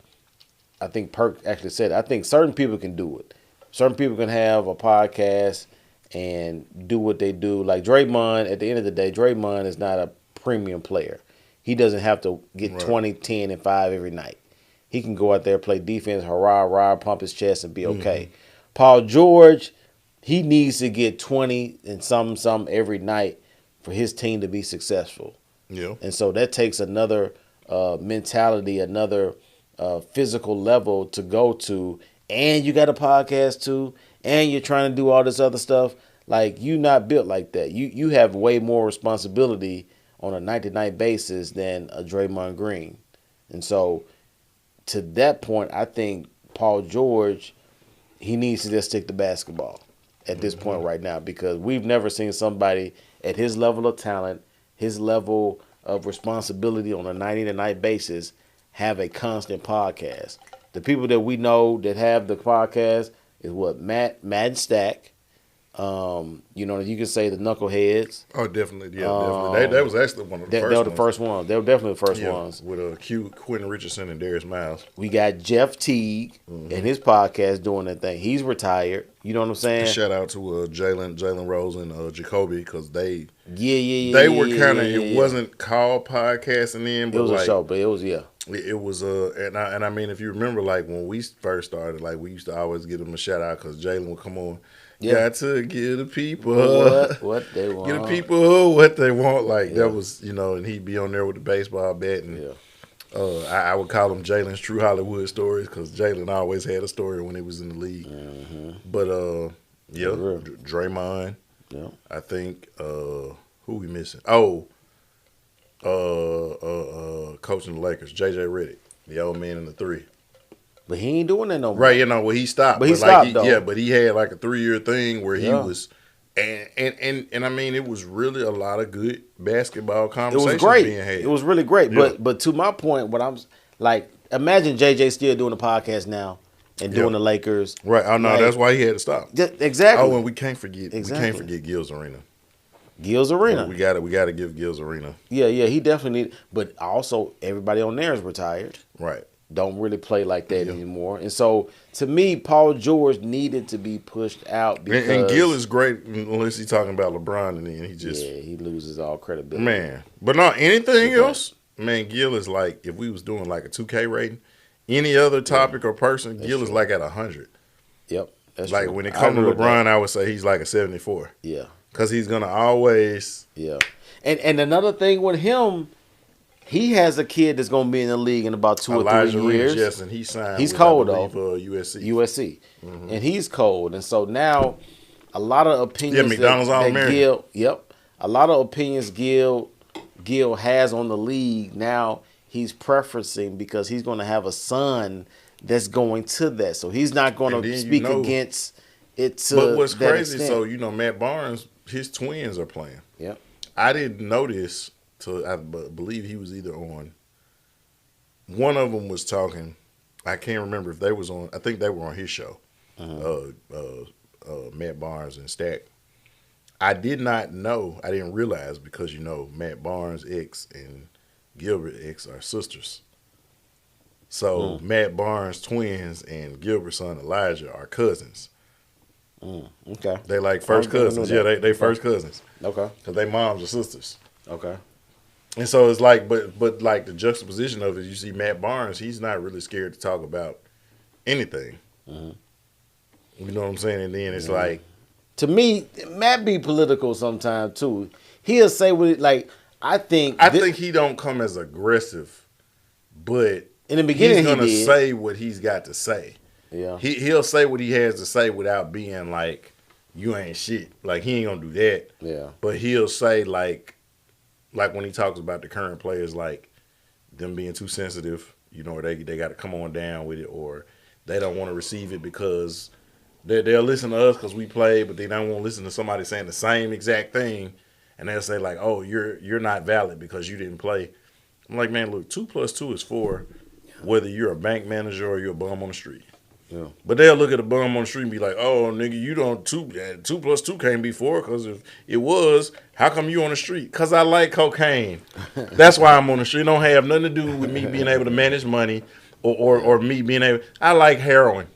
I think Perk actually said, I think certain people can do it. Certain people can have a podcast and do what they do. Like Draymond, at the end of the day, Draymond is not a premium player. He doesn't have to get 20, 10, and 5 every night. He can go out there, play defense, hurrah, pump his chest, and be okay. Paul George, he needs to get 20 and some every night for his team to be successful. Yeah. And so that takes another mentality, another physical level to go to. And you got a podcast too, and you're trying to do all this other stuff. Like, you not built like that. You have way more responsibility on a night-to-night basis than a Draymond Green. And so to that point, I think Paul George, he needs to just stick to basketball at this point right now, because we've never seen somebody at his level of talent, his level of responsibility on a night-to-night basis have a constant podcast. The people that we know that have the podcast is what? Matt and Stack. You can say the Knuckleheads. Oh, definitely. Yeah, definitely. That was actually one of the first ones. They were the first ones. They were definitely the first ones. With Quentin Richardson and Darius Miles. We got Jeff Teague and his podcast doing that thing. He's retired. You know what I'm saying? Shout out to Jalen Rose and Jacoby, because they were kind of, it wasn't called podcasting then, but it was a show, but it was, It was and I mean, if you remember, like when we first started, like we used to always give them a shout out because Jalen would come on. Got to give the people what they want. Give the people what they want. Like that was, and he'd be on there with the baseball bat, and I would call them Jalen's True Hollywood Stories, because Jalen always had a story when he was in the league. But Draymond. Yeah, I think who we missing? Coaching the Lakers, JJ Redick, the old man in the 3. But he ain't doing that no more. Right, he stopped. But he stopped, though. Yeah, but he had like a 3-year thing where he was, and I mean, it was really a lot of good basketball conversations being had. It was really great. Yeah. But to my point, what I'm like, imagine JJ still doing a podcast now and doing the Lakers. Right. Oh no, that's why he had to stop. Exactly. Oh, and we can't forget Gil's Arena. Gil's Arena. We got to give Gil's Arena. Yeah, he definitely need. But also, everybody on there is retired. Right. Don't really play like that anymore. And so, to me, Paul George needed to be pushed out. Because, and Gil is great unless he's talking about LeBron, and then he just... Yeah, he loses all credibility. Man. But not anything else, man, Gil is like, if we was doing like a 2K rating, any other topic or person, Gil is like at 100. Yep. That's like true. When it comes to LeBron, I would say he's like a 74. Yeah. Because he's going to always... Yeah. And another thing with him, He has a kid that's going to be in the league in about 2 or 3 Elijah Reese, years. yes, and he signed He's with, I cold believe, though, USC. USC, and he's cold, and so now a lot of Yeah, opinions McDonald's that All-American. Gil, yep, a lot of opinions Gil has on the league now. He's preferencing because he's going to have a son that's going to that, so he's not going And to then speak against it but to what's that crazy, extent. so Matt Barnes, his twins are playing. Yep. I didn't notice till I believe he was either on. One of them was talking. I can't remember if they was on. I think they were on his show. Matt Barnes and Stack. I did not know. I didn't realize because Matt Barnes' ex and Gilbert ex are sisters. So Matt Barnes' twins and Gilbert's son Elijah are cousins. Okay. They like first cousins. Yeah, they first cousins. Okay. Cause they moms are sisters. Okay. And so it's like, but like the juxtaposition of it, you see Matt Barnes, he's not really scared to talk about anything. You know what I'm saying? And then it's like, to me, Matt be political sometimes too. He'll say what it, like I think he don't come as aggressive, but in the beginning he's gonna he did. say what he's got to say. Yeah. He'll say what he has to say without being like, you ain't shit. Like he ain't gonna do that. Yeah. But he'll say like when he talks about the current players, like them being too sensitive, or they got to come on down with it, or they don't want to receive it because they'll listen to us because we play, but they don't want to listen to somebody saying the same exact thing, and they'll say like, oh, you're not valid because you didn't play. I'm like, man, look, 2 + 2 is 4, whether you're a bank manager or you're a bum on the street. Yeah. But they'll look at a bum on the street and be like, "Oh, nigga, you don't 2 + 2 can't be 4 because if it was, how come you on the street? Because I like cocaine. That's why I'm on the street. It don't have nothing to do with me being able to manage money or me being able. I like heroin.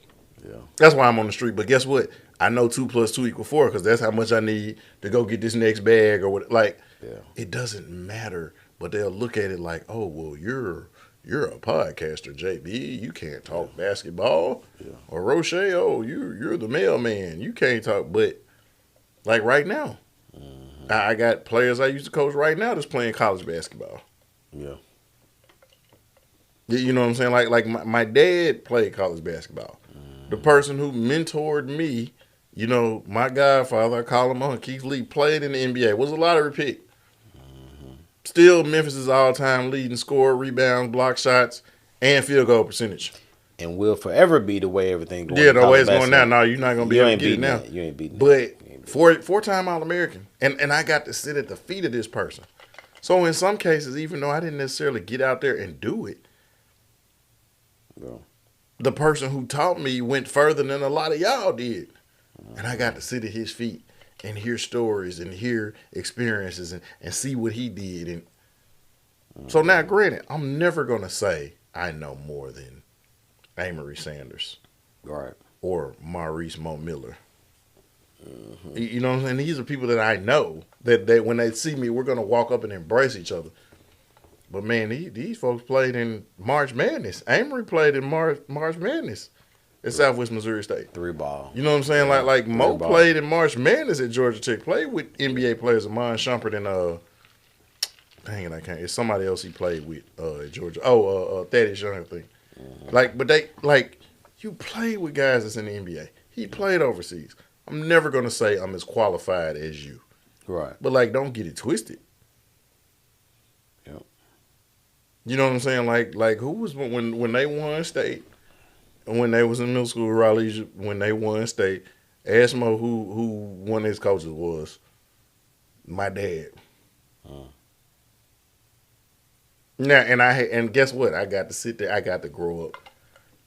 Yeah. That's why I'm on the street. But guess what? I know 2 + 2 = 4 because that's how much I need to go get this next bag or what. Like, it doesn't matter. But they'll look at it like, oh, well, you're a podcaster, JB. You can't talk basketball. Yeah. Or Roche, oh, you're the mailman. You can't talk. But like right now, I got players I used to coach right now that's playing college basketball. Yeah. You know what I'm saying? Like my dad played college basketball. The person who mentored me, my godfather, I call him on Keith Lee, played in the NBA. Was a lottery pick. Still Memphis' all-time leading scorer, rebounds, block shots, and field goal percentage. And will forever be the way everything going. Yeah, the way it's going now. No, you're not going to be able to get it now. That. You ain't beating But four-time All-American. And I got to sit at the feet of this person. So in some cases, even though I didn't necessarily get out there and do it, the person who taught me went further than a lot of y'all did. And I got to sit at his feet and hear stories and hear experiences and see what he did. And so now, granted, I'm never going to say I know more than Amory Sanders. Right. Or Maurice Mo Miller. You know what I'm saying? These are people that I know that when they see me, we're going to walk up and embrace each other. But, man, these folks played in March Madness. Amory played in March Madness at Southwest Missouri State. 3-ball. You know what I'm saying? Like Mo played in March Madness at Georgia Tech. Played with NBA players, Amon Shumpert and dang it, I can't. It's somebody else he played with at Georgia. Thaddeus Young, I think. But you played with guys that's in the NBA. He played overseas. I'm never gonna say I'm as qualified as you. Right. But don't get it twisted. Yep. You know what I'm saying? Like who was when they won state? When they was in middle school, Raleigh, when they won state, ask Mo who one of his coaches was. My dad. Now, and guess what? I got to sit there. I got to grow up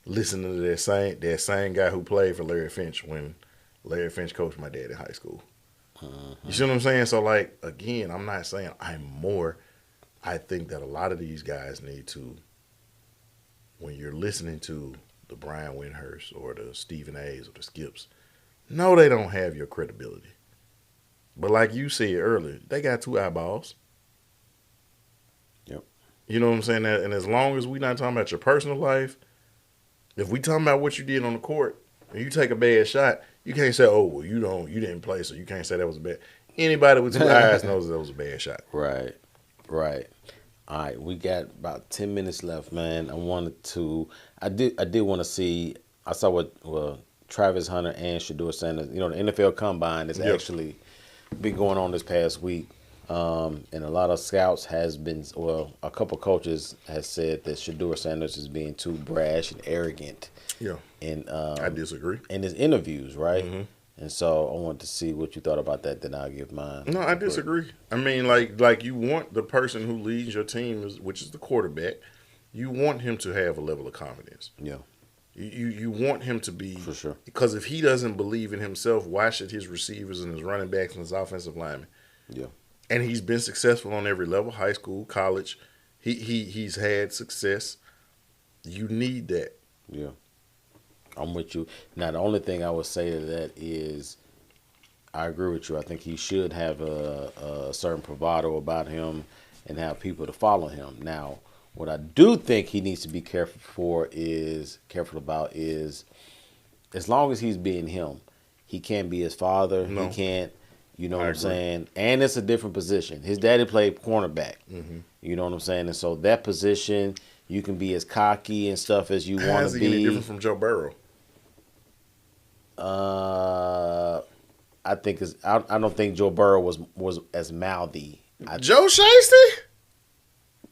listening to that same guy who played for Larry Finch when Larry Finch coached my dad in high school. You see what I'm saying? So, again, I'm not saying I'm more. I think that a lot of these guys need to, when you're listening to the Brian Windhurst or the Stephen A's or the Skips, no, they don't have your credibility. But like you said earlier, they got 2 eyeballs. Yep. You know what I'm saying? And as long as we're not talking about your personal life, if we talking about what you did on the court and you take a bad shot, you can't say, oh, well, you didn't play, so you can't say that was bad. Anybody with 2 eyes knows that was a bad shot. Right. All right, we got about 10 minutes left, man. I did want to see. I saw what Travis Hunter and Sheduer Sanders. You know, the NFL Combine has Yeah. actually been going on this past week, and a lot of scouts has been. Well, a couple coaches has said that Sheduer Sanders is being too brash and arrogant Yeah. in I disagree. in his interviews, right? Mm-hmm. And so I wanted to see what you thought about that. Then I'll give mine. No, I disagree. I mean, like you want the person who leads your team, which is the quarterback, you want him to have a level of confidence. Yeah, You want him to be, for sure. because if he doesn't believe in himself, why should his receivers and his running backs and his offensive linemen? Yeah, And he's been successful on every level, high school, college. He's had success. You need that. yeah. I'm with you. Now, the only thing I would say to that is I agree with you. I think he should have a certain bravado about him and have people to follow him. Now, what I do think he needs to be careful about is as long as he's being him, he can't be his father. No. He can't, you know I what I'm agree. saying? And it's a different position. His daddy played cornerback. Mm-hmm. You know what I'm saying? And so that position, you can be as cocky and stuff as you want How's to he any be. different from Joe Burrow? I think I don't think Joe Burrow was as mouthy Joe Shiesty?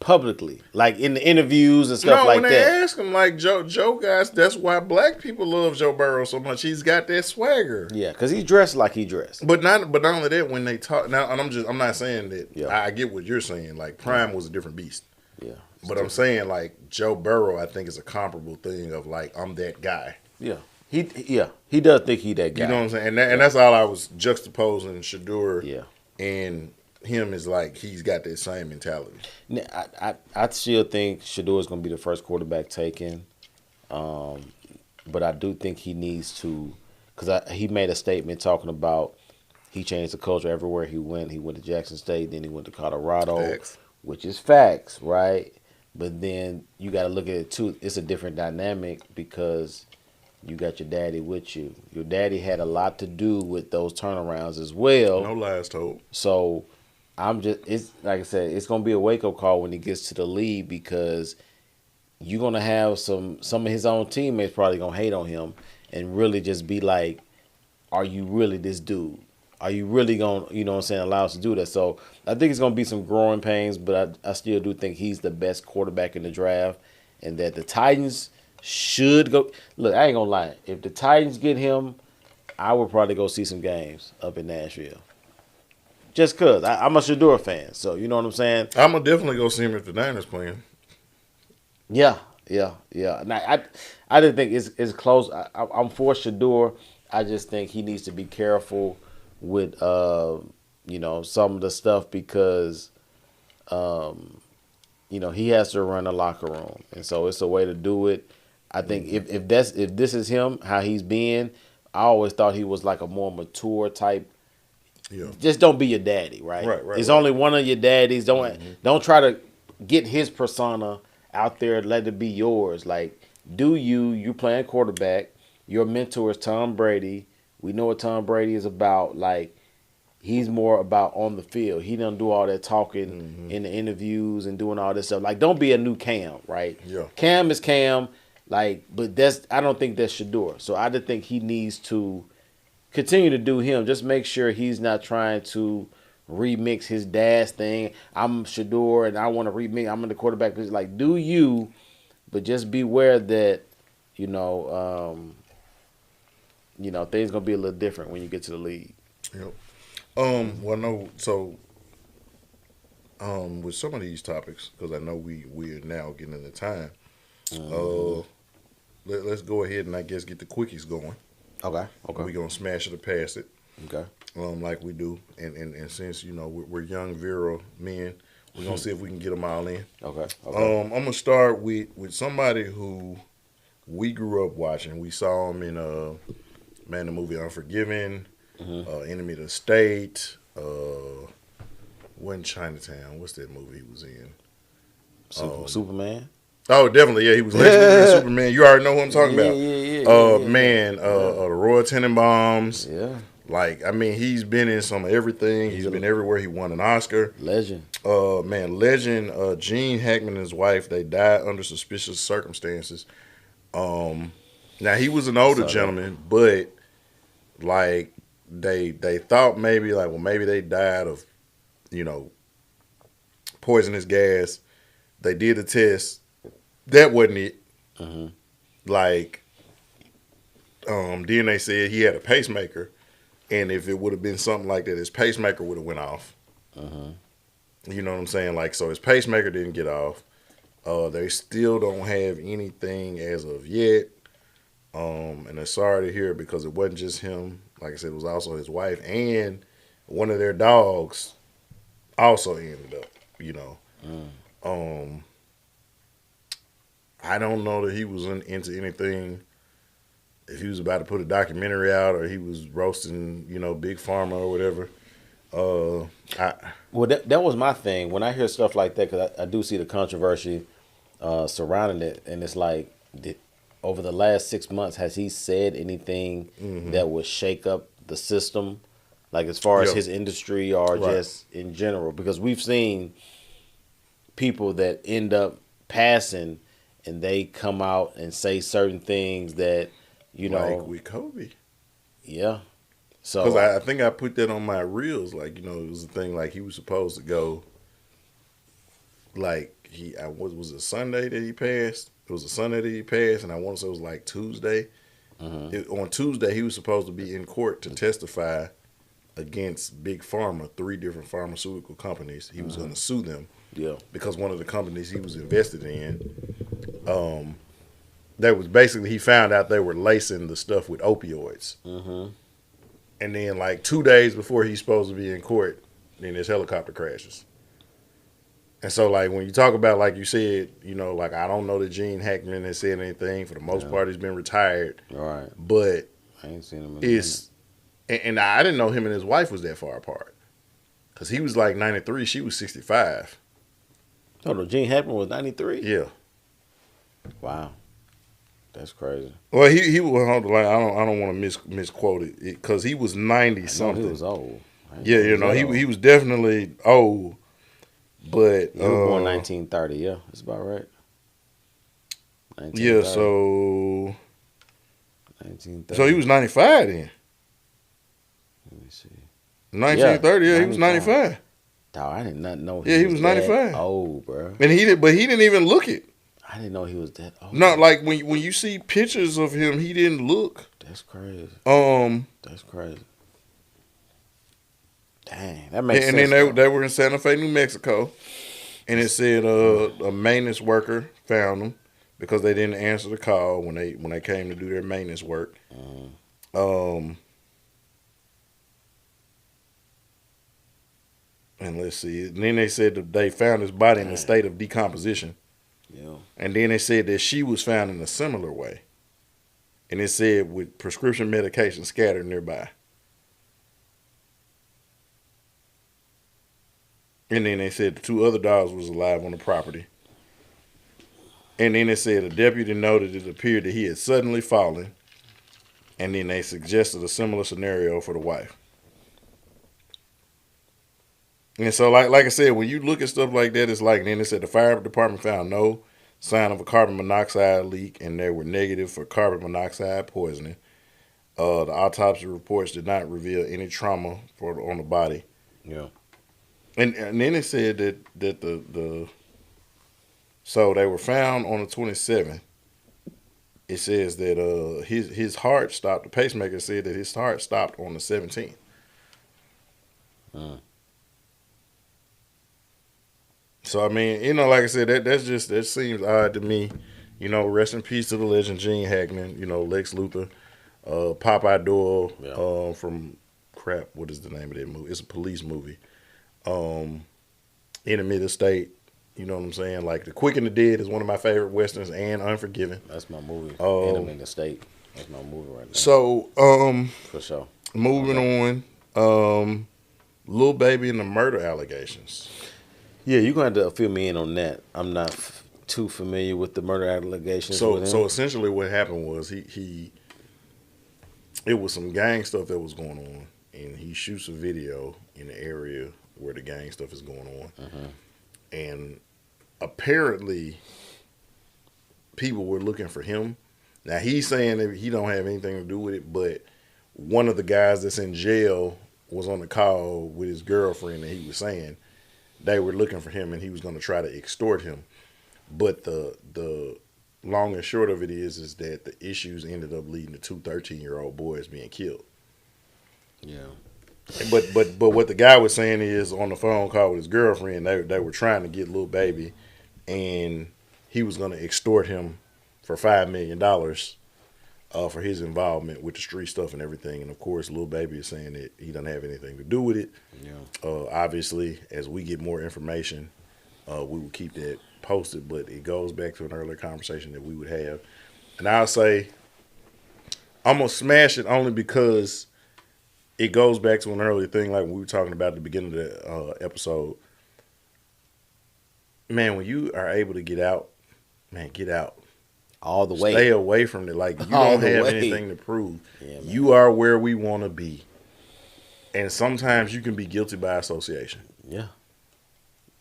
publicly, like in the interviews and stuff No, like when they that. ask him, like Joe guys, that's why black people love Joe Burrow so much. He's got that swagger. Yeah, because he dressed like he dressed. But not only that, when they talk now, and I'm not saying that. Yeah. I get what you're saying. Like Prime was a different beast. Yeah, But I'm saying like Joe Burrow, I think is a comparable thing of like I'm that guy. yeah, he does think he that guy. You know what I'm saying? And that's all I was juxtaposing Sheduer Yeah. and him is like he's got that same mentality. Now, I still think Shador is going to be the first quarterback taken, but I do think he needs to, because he made a statement talking about he changed the culture everywhere he went. He went to Jackson State, then he went to Colorado, Facts. which is facts, right? But then you got to look at it too. It's a different dynamic because you got your daddy with you. Your daddy had a lot to do with those turnarounds as well. No lies told. So it's like I said, it's gonna be a wake up call when he gets to the league because you're gonna have some of his own teammates probably gonna hate on him and really just be like, are you really this dude? Are you really gonna, you know what I'm saying, allow us to do that? So I think it's gonna be some growing pains, but I still do think he's the best quarterback in the draft and that the Titans should go. Look, I ain't gonna lie. If the Titans get him, I would probably go see some games up in Nashville. Just cause I'm a Sheduer fan, so you know what I'm saying. I'm gonna definitely go see him if the Niners playing. Yeah. Now, I didn't think it's close. I'm for Sheduer. I just think he needs to be careful with some of the stuff because he has to run a locker room, and so it's a way to do it. I think if this is him, how he's being, I always thought he was like a more mature type. Yeah. Just don't be your daddy, right? Right. It's only one of your daddies. Don't try to get his persona out there. Let it be yours. Like, you playing quarterback. Your mentor is Tom Brady. We know what Tom Brady is about. Like, he's more about on the field. He doesn't do all that talking in the interviews and doing all this stuff. Like, don't be a new Cam, right? Yeah. Cam is Cam. Like, but I don't think that's Sheduer. So I just think he needs to continue to do him. Just make sure he's not trying to remix his dad's thing. I'm Sheduer and I want to remix. I'm in the quarterback position. Like, do you, but just beware that, things gonna be a little different when you get to the league. Yep. Well, no. So, with some of these topics, because I know we are now getting into time. Let's go ahead and I guess get the quickies going. Okay. We're gonna smash it or pass it. Okay. Like we do, and since we're young virile men, we're gonna see if we can get them all in. Okay. I'm gonna start with somebody who we grew up watching. We saw him in the movie Unforgiven, Enemy of the State, when Chinatown. What's that movie he was in? Superman. Oh, definitely, yeah. He was Lex Luthor in Superman. You already know who I'm talking about. Yeah. The Royal Tenenbaums. Yeah. Like, I mean, he's been in some of everything. He's been everywhere. He won an Oscar. Legend. Man, legend Gene Hackman and his wife, they died under suspicious circumstances. Now he was an I older saw that. gentleman, but like they thought maybe like well maybe they died of you know poisonous gas. They did a test. That wasn't it. Hmm. Like then they said he had a pacemaker, and if it would have been something like that, his pacemaker would have went off. Hmm. You know what I'm saying? Like so, his pacemaker didn't get off. They still don't have anything as of yet. And they're sorry to hear because it wasn't just him. Like I said, it was also his wife and one of their dogs also ended up. You know, Mm. um, I don't know that he was into anything. If he was about to put a documentary out or he was roasting, Big Pharma or whatever. Uh, I Well, that was my thing. When I hear stuff like that, because I do see the controversy surrounding it, and it's like, over the last 6 months, has he said anything that would shake up the system, like as far as yeah, his industry or right. just in general? Because we've seen people that end up passing, and they come out and say certain things that, Like with Kobe. yeah. Because So I think I put that on my reels. Like, it was a thing like he was supposed to go, like, was it Sunday that he passed? It was a Sunday that he passed, and I want to say it was like Tuesday. On Tuesday, he was supposed to be in court to testify against Big Pharma, 3 different pharmaceutical companies. He was going to sue them yeah. because one of the companies he was invested in, that was basically, he found out they were lacing the stuff with opioids. Hmm. And then, like 2 days before he's supposed to be in court, then his helicopter crashes. And so, like, when you talk about, like you said, like, I don't know that Gene Hackman has said anything. For the most Yeah. part, he's been retired. All right. But I ain't seen him in a minute. it's, and I didn't know him and his wife was that far apart. Because he was like 93, she was 65. Hold on, Gene Hackman was 93. Yeah. Wow, that's crazy. Well, he was, hold on, like, I don't want to misquote it. Because he was 90 I know he something. was old. I didn't Yeah, know he was that he old. was definitely old. But, Yeah, he was born 1930. Yeah, that's about right. yeah, 1930. so 1930. he was 95 then. Let me see. Yeah, 1930, yeah, he was 95. 95. Dog, I did not know Yeah, he he was was that 95. old, bro. And but he didn't even look it. I didn't know he was that old. Not like when you see pictures of him, he didn't look. That's crazy. Um, That's crazy. Dang, that makes and sense. then they were in Santa Fe, New Mexico, and it said a maintenance worker found them because they didn't answer the call when they came to do their maintenance work. Um, and let's see, and then they said that they found his body in a state of decomposition. Yeah. And then they said that she was found in a similar way. And it said with prescription medication scattered nearby. And then they said the 2 other dogs was alive on the property. And then it said a deputy noted it appeared that he had suddenly fallen. And then they suggested a similar scenario for the wife. And so, like I said, when you look at stuff like that, it's like, and then it said the fire department found no sign of a carbon monoxide leak, and they were negative for carbon monoxide poisoning. The autopsy reports did not reveal any trauma on the body. Yeah. And then it said that the so they were found on the 27th. It says that his heart stopped. The pacemaker said that his heart stopped on the 17th. So I mean, like I said, that seems odd to me. Rest in peace to the legend Gene Hackman. Lex Luthor, Popeye Doyle, Yeah. from crap. What is the name of that movie? It's a police movie. Enemy of the State. You know what I'm saying? Like The Quick and the Dead is one of my favorite westerns, and Unforgiven. That's my movie. Um, Enemy of the State. That's my movie right now. So For sure. moving on. Lil Baby and the murder allegations. Yeah, you're going to have to fill me in on that. I'm not too familiar with the murder allegations. So essentially, what happened was it was some gang stuff that was going on, and he shoots a video in the area where the gang stuff is going on. Mm-hmm. And apparently people were looking for him. Now he's saying that he don't have anything to do with it, but one of the guys that's in jail was on the call with his girlfriend, and he was saying they were looking for him and he was going to try to extort him. But the long and short of it is that the issues ended up leading to two 13-year-old boys being killed. Yeah. But what the guy was saying is on the phone call with his girlfriend, they were trying to get little baby, and he was going to extort him for $5 million for his involvement with the street stuff and everything. And of course, little baby is saying that he doesn't have anything to do with it. Yeah. Obviously, as we get more information, we will keep that posted. But it goes back to an earlier conversation that we would have, and I'll say I'm gonna smash it only because it goes back to an earlier thing, like when we were talking about at the beginning of the episode. Man, when you are able to get out, man, get out. All the way. Stay away from it. Like, you All don't the have way. anything to prove. Yeah, man. You are where we want to be. And sometimes you can be guilty by association. Yeah.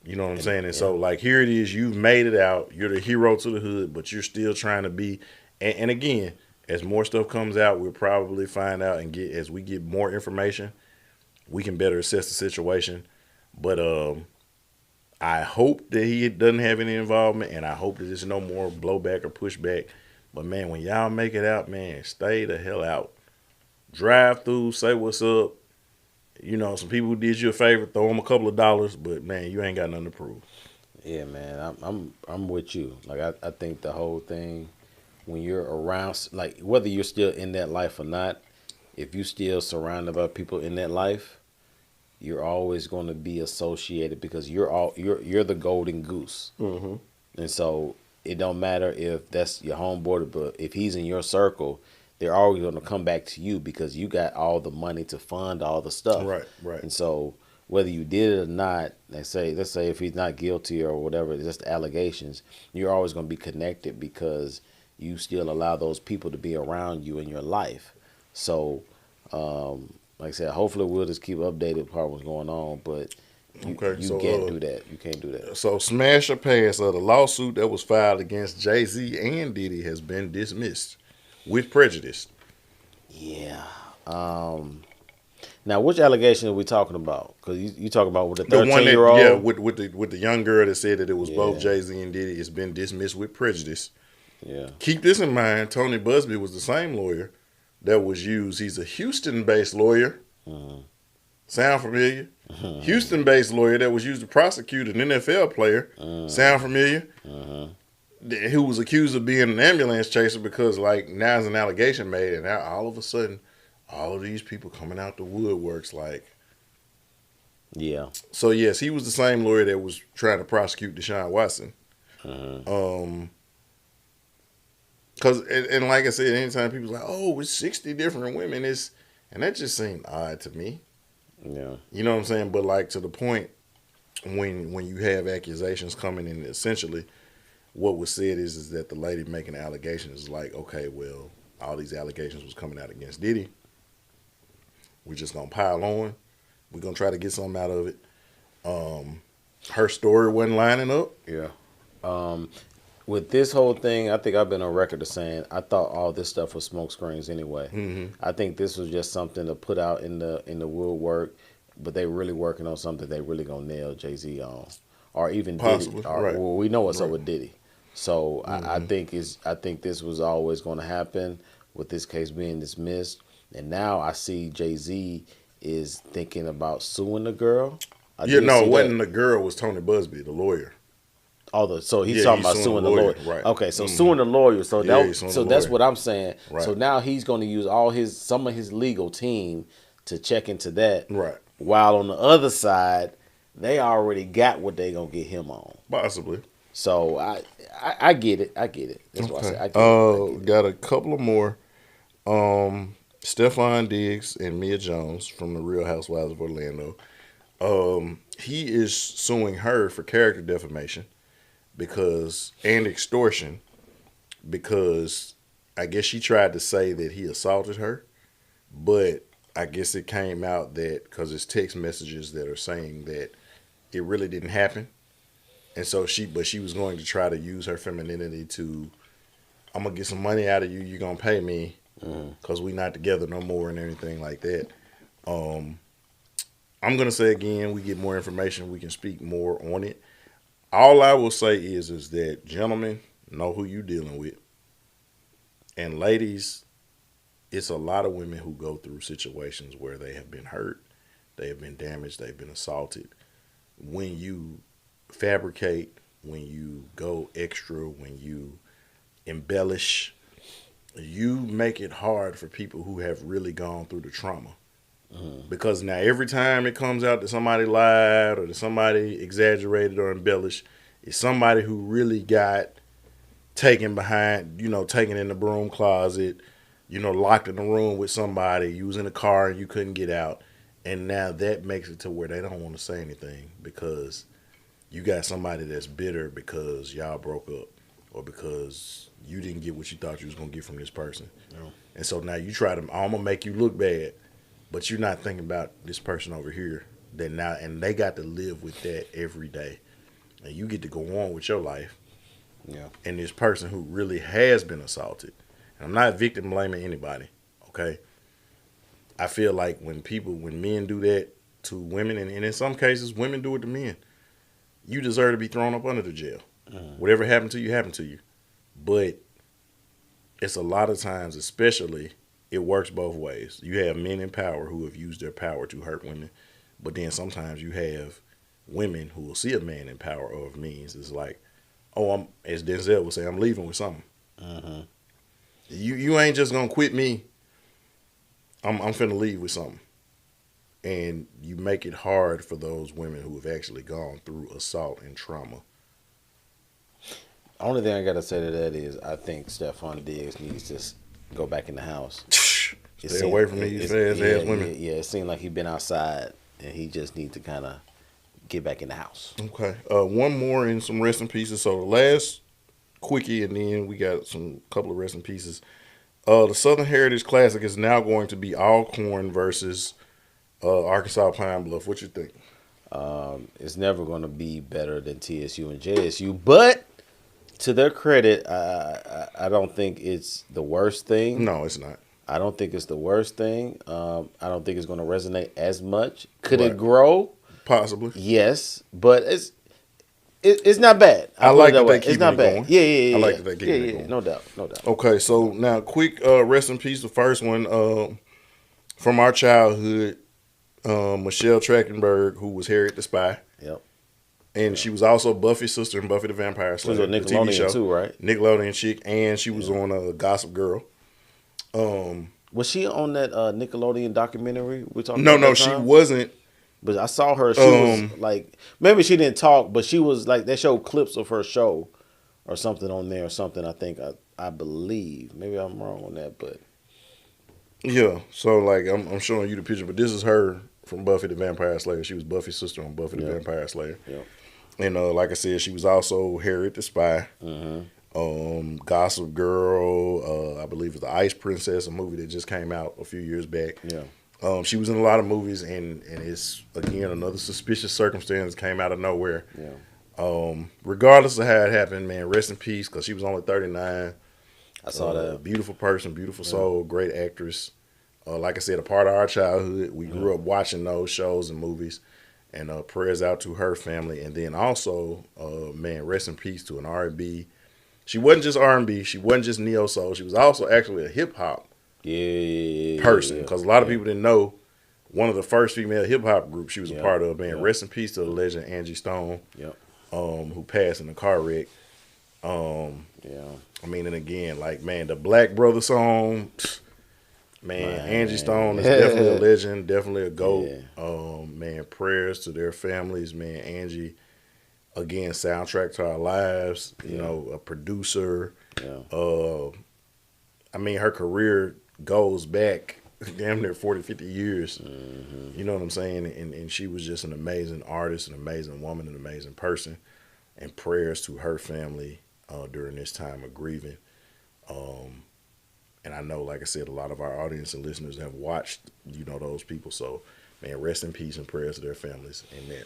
You know what I'm saying? And so, like, here it is. You've made it out. You're the hero to the hood, but you're still trying to be. And again, as more stuff comes out, we'll probably find out and as we get more information, we can better assess the situation. But I hope that he doesn't have any involvement, and I hope that there's no more blowback or pushback. But, man, when y'all make it out, man, stay the hell out. Drive through, say what's up. You know, some people did you a favor, throw them a couple of dollars, but, man, you ain't got nothing to prove. Yeah, man, I'm with you. Like, I think the whole thing, when you're around, like, whether you're still in that life or not, if you still surrounded by people in that life, you're always going to be associated because you're the golden goose. Mm-hmm. And so it don't matter if that's your homeboy, but if he's in your circle, they're always going to come back to you because you got all the money to fund all the stuff. Right, right. And so whether you did it or not, let's say if he's not guilty or whatever, it's just allegations, you're always going to be connected because you still allow those people to be around you in your life. So, like I said, hopefully we'll just keep updated about what's going on, but you can't do that. You can't do that. So, smash or pass, the lawsuit that was filed against Jay-Z and Diddy has been dismissed with prejudice. Yeah. Now, which allegation are we talking about? Because you talking about with the 13-year-old? Yeah, with the young girl that said that it was both Jay-Z and Diddy. It's been dismissed with prejudice. Yeah. Keep this in mind. Tony Busby was the same lawyer that was used. He's a Houston-based lawyer. Mm-hmm. Sound familiar? Mm-hmm. Houston-based lawyer that was used to prosecute an NFL player. Mm-hmm. Sound familiar? Mm-hmm. Who was accused of being an ambulance chaser because, like, now there's an allegation made, and now all of a sudden, all of these people coming out the woodworks, like. Yeah. So, yes, he was the same lawyer that was trying to prosecute Deshaun Watson. Mm-hmm. Because, and like I said, anytime people's like, oh, it's 60 different women, and that just seemed odd to me. Yeah. You know what I'm saying? But, like, to the point, when you have accusations coming in, essentially, what was said is that the lady making the allegations is like, okay, well, all these allegations was coming out against Diddy. We're just going to pile on. We're going to try to get something out of it. Her story wasn't lining up. Yeah. With this whole thing, I think I've been on record of saying I thought all this stuff was smoke screens anyway. Mm-hmm. I think this was just something to put out in the woodwork, but they really working on something they really gonna nail Jay-Z on, or even Possibly. Diddy. Or, Right. Well, we know what's up Right. with Diddy, so I think this was always going to happen with this case being dismissed, and now I see Jay-Z is thinking about suing the girl. It wasn't the girl. It was Tony Busby, the lawyer. So he's talking about suing the lawyer. Right. Okay, so suing the lawyer. So he's suing the that's lawyer. what I'm saying. Right. So now he's going to use some of his legal team to check into that. Right. While on the other side, they already got what they gonna get him on. Possibly. So I get it. I get it. That's why I say I get it. Got a couple of more. Stephon Diggs and Mia Jones from the Real Housewives of Orlando. He is suing her for character defamation and extortion because I guess she tried to say that he assaulted her, but I guess it came out that because it's text messages that are saying that it really didn't happen, and so she was going to try to use her femininity to, I'm gonna get some money out of you. You're gonna pay me because we not together no more and everything like that. Um, I'm gonna say again, we get more information, we can speak more on it. All I will say is that gentlemen, know who you dealing with, and ladies, it's a lot of women who go through situations where they have been hurt, they have been damaged, they've been assaulted. When you fabricate, when you go extra, when you embellish, you make it hard for people who have really gone through the trauma. Because now every time it comes out that somebody lied or that somebody exaggerated or embellished, it's somebody who really got taken behind, taken in the broom closet, locked in the room with somebody. You was in a car and you couldn't get out. And now that makes it to where they don't want to say anything because you got somebody that's bitter because y'all broke up or because you didn't get what you thought you was going to get from this person. Yeah. And so now you try to, I'm going to make you look bad, but you're not thinking about this person over here that now, and they got to live with that every day. And you get to go on with your life. Yeah. And this person who really has been assaulted. And I'm not victim blaming anybody, okay? I feel like when men do that to women, and in some cases, women do it to men, you deserve to be thrown up under the jail. Whatever happened to you, happened to you. But it's a lot of times, especially, it works both ways. You have men in power who have used their power to hurt women, but then sometimes you have women who will see a man in power or of means. It's like, oh, as Denzel would say, I'm leaving with something. Mm-hmm. You ain't just gonna quit me. I'm finna leave with something. And you make it hard for those women who have actually gone through assault and trauma. Only thing I gotta say to that is I think Stephon Diggs needs to go back in the house. Stay away from these fast ass women. Yeah, it seemed like he's been outside and he just needs to kind of get back in the house. Okay. One more and some rest in pieces. So the last quickie, and then we got some couple of rest in pieces. The Southern Heritage Classic is now going to be Alcorn versus Arkansas Pine Bluff. What you think? It's never going to be better than TSU and JSU, but to their credit, I don't think it's the worst thing. No, it's not. I don't think it's the worst thing. I don't think it's going to resonate as much. Could Right. it grow? Possibly. Yes, but it's not bad. I like that way. they keep It's not it bad. going. Yeah. I like that they keep it going. No doubt. Okay, so now quick rest in peace. The first one from our childhood, Michelle Trachtenberg, who was Harriet the Spy. Yep. And she was also Buffy's sister in Buffy the Vampire She was Slayer. on the TV Nickelodeon show. too, right? Nickelodeon chick, and she was on Gossip Girl. Was she on that Nickelodeon documentary we talking No, about? no, she wasn't. But I saw her. She was like, maybe she didn't talk, but she was like, they showed clips of her show or something on there or something. I think I believe. Maybe I'm wrong on that, but Yeah, so like I'm showing you the picture, but this is her from Buffy the Vampire Slayer. She was Buffy's sister on Buffy the Vampire Slayer. yeah. And like I said, she was also Harriet the Spy. Gossip Girl, I believe it's the Ice Princess, a movie that just came out a few years back. Yeah. She was in a lot of movies, and it's, again, another suspicious circumstance came out of nowhere. Yeah. Regardless of how it happened, man, rest in peace, because she was only 39. I saw that. Beautiful person, beautiful soul, great actress. Like I said, a part of our childhood. We grew up watching those shows and movies. And prayers out to her family. And then also, man, rest in peace to an R&B. She wasn't just R&B. She wasn't just neo soul. She was also actually a hip hop person. Because a lot of people didn't know one of the first female hip hop groups she was a part of. Man, rest in peace to the legend Angie Stone, who passed in a car wreck. I mean, and again, like, man, the Black Brother song. Man, Angie Stone is definitely a legend, definitely a GOAT. Man, prayers to their families. Man, Angie, again, soundtrack to our lives. You know, a producer. I mean, her career goes back damn near 40, 50 years. You know what I'm saying? And she was just an amazing artist, an amazing woman, an amazing person. And prayers to her family during this time of grieving. And I know, like I said, a lot of our audience and listeners have watched, those people. So, man, rest in peace and prayers to their families. Amen.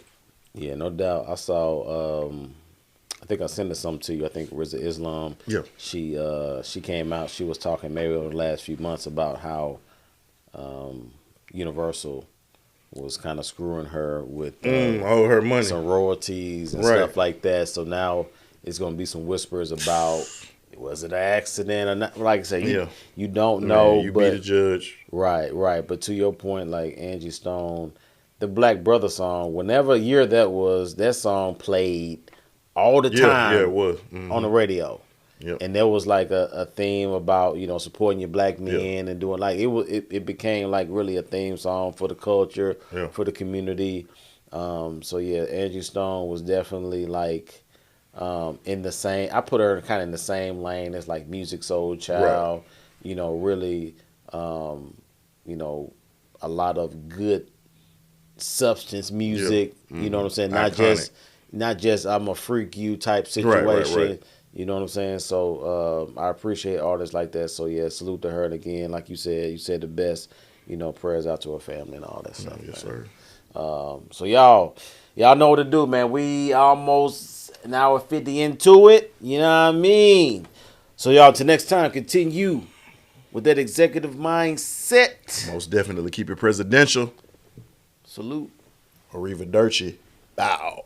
Yeah, no doubt. I saw. I think I sent it something to you. I think Rizza Islam. Yeah. She came out. She was talking maybe over the last few months about how Universal was kind of screwing her with her money. some royalties and Right. stuff like that. So now it's going to be some whispers about was it an accident or not? Like I said, you don't know. Man, you be the judge. Right. But to your point, like Angie Stone, the Black Brother song, whenever year that was, that song played all the time. Yeah, it was. On the radio. Yep. And there was like a theme about, supporting your black men and doing like it became like really a theme song for the culture, for the community. So yeah, Angie Stone was definitely like in the same. I put her kind of in the same lane as like Music Soul Child. Right. Really, a lot of good substance music. Mm-hmm. You know what I'm saying? Iconic. Not just I'm a freak you type situation. Right. You know what I'm saying? So I appreciate artists like that. So yeah, salute to her. And again, like you said the best. Prayers out to her family and all that stuff. Yes, man. sir. So y'all know what to do, man. We almost an hour 50 into it. You know what I mean? So y'all, till next time, continue with that executive mindset. Most definitely keep it presidential. Salute. Arrivederci. Bow.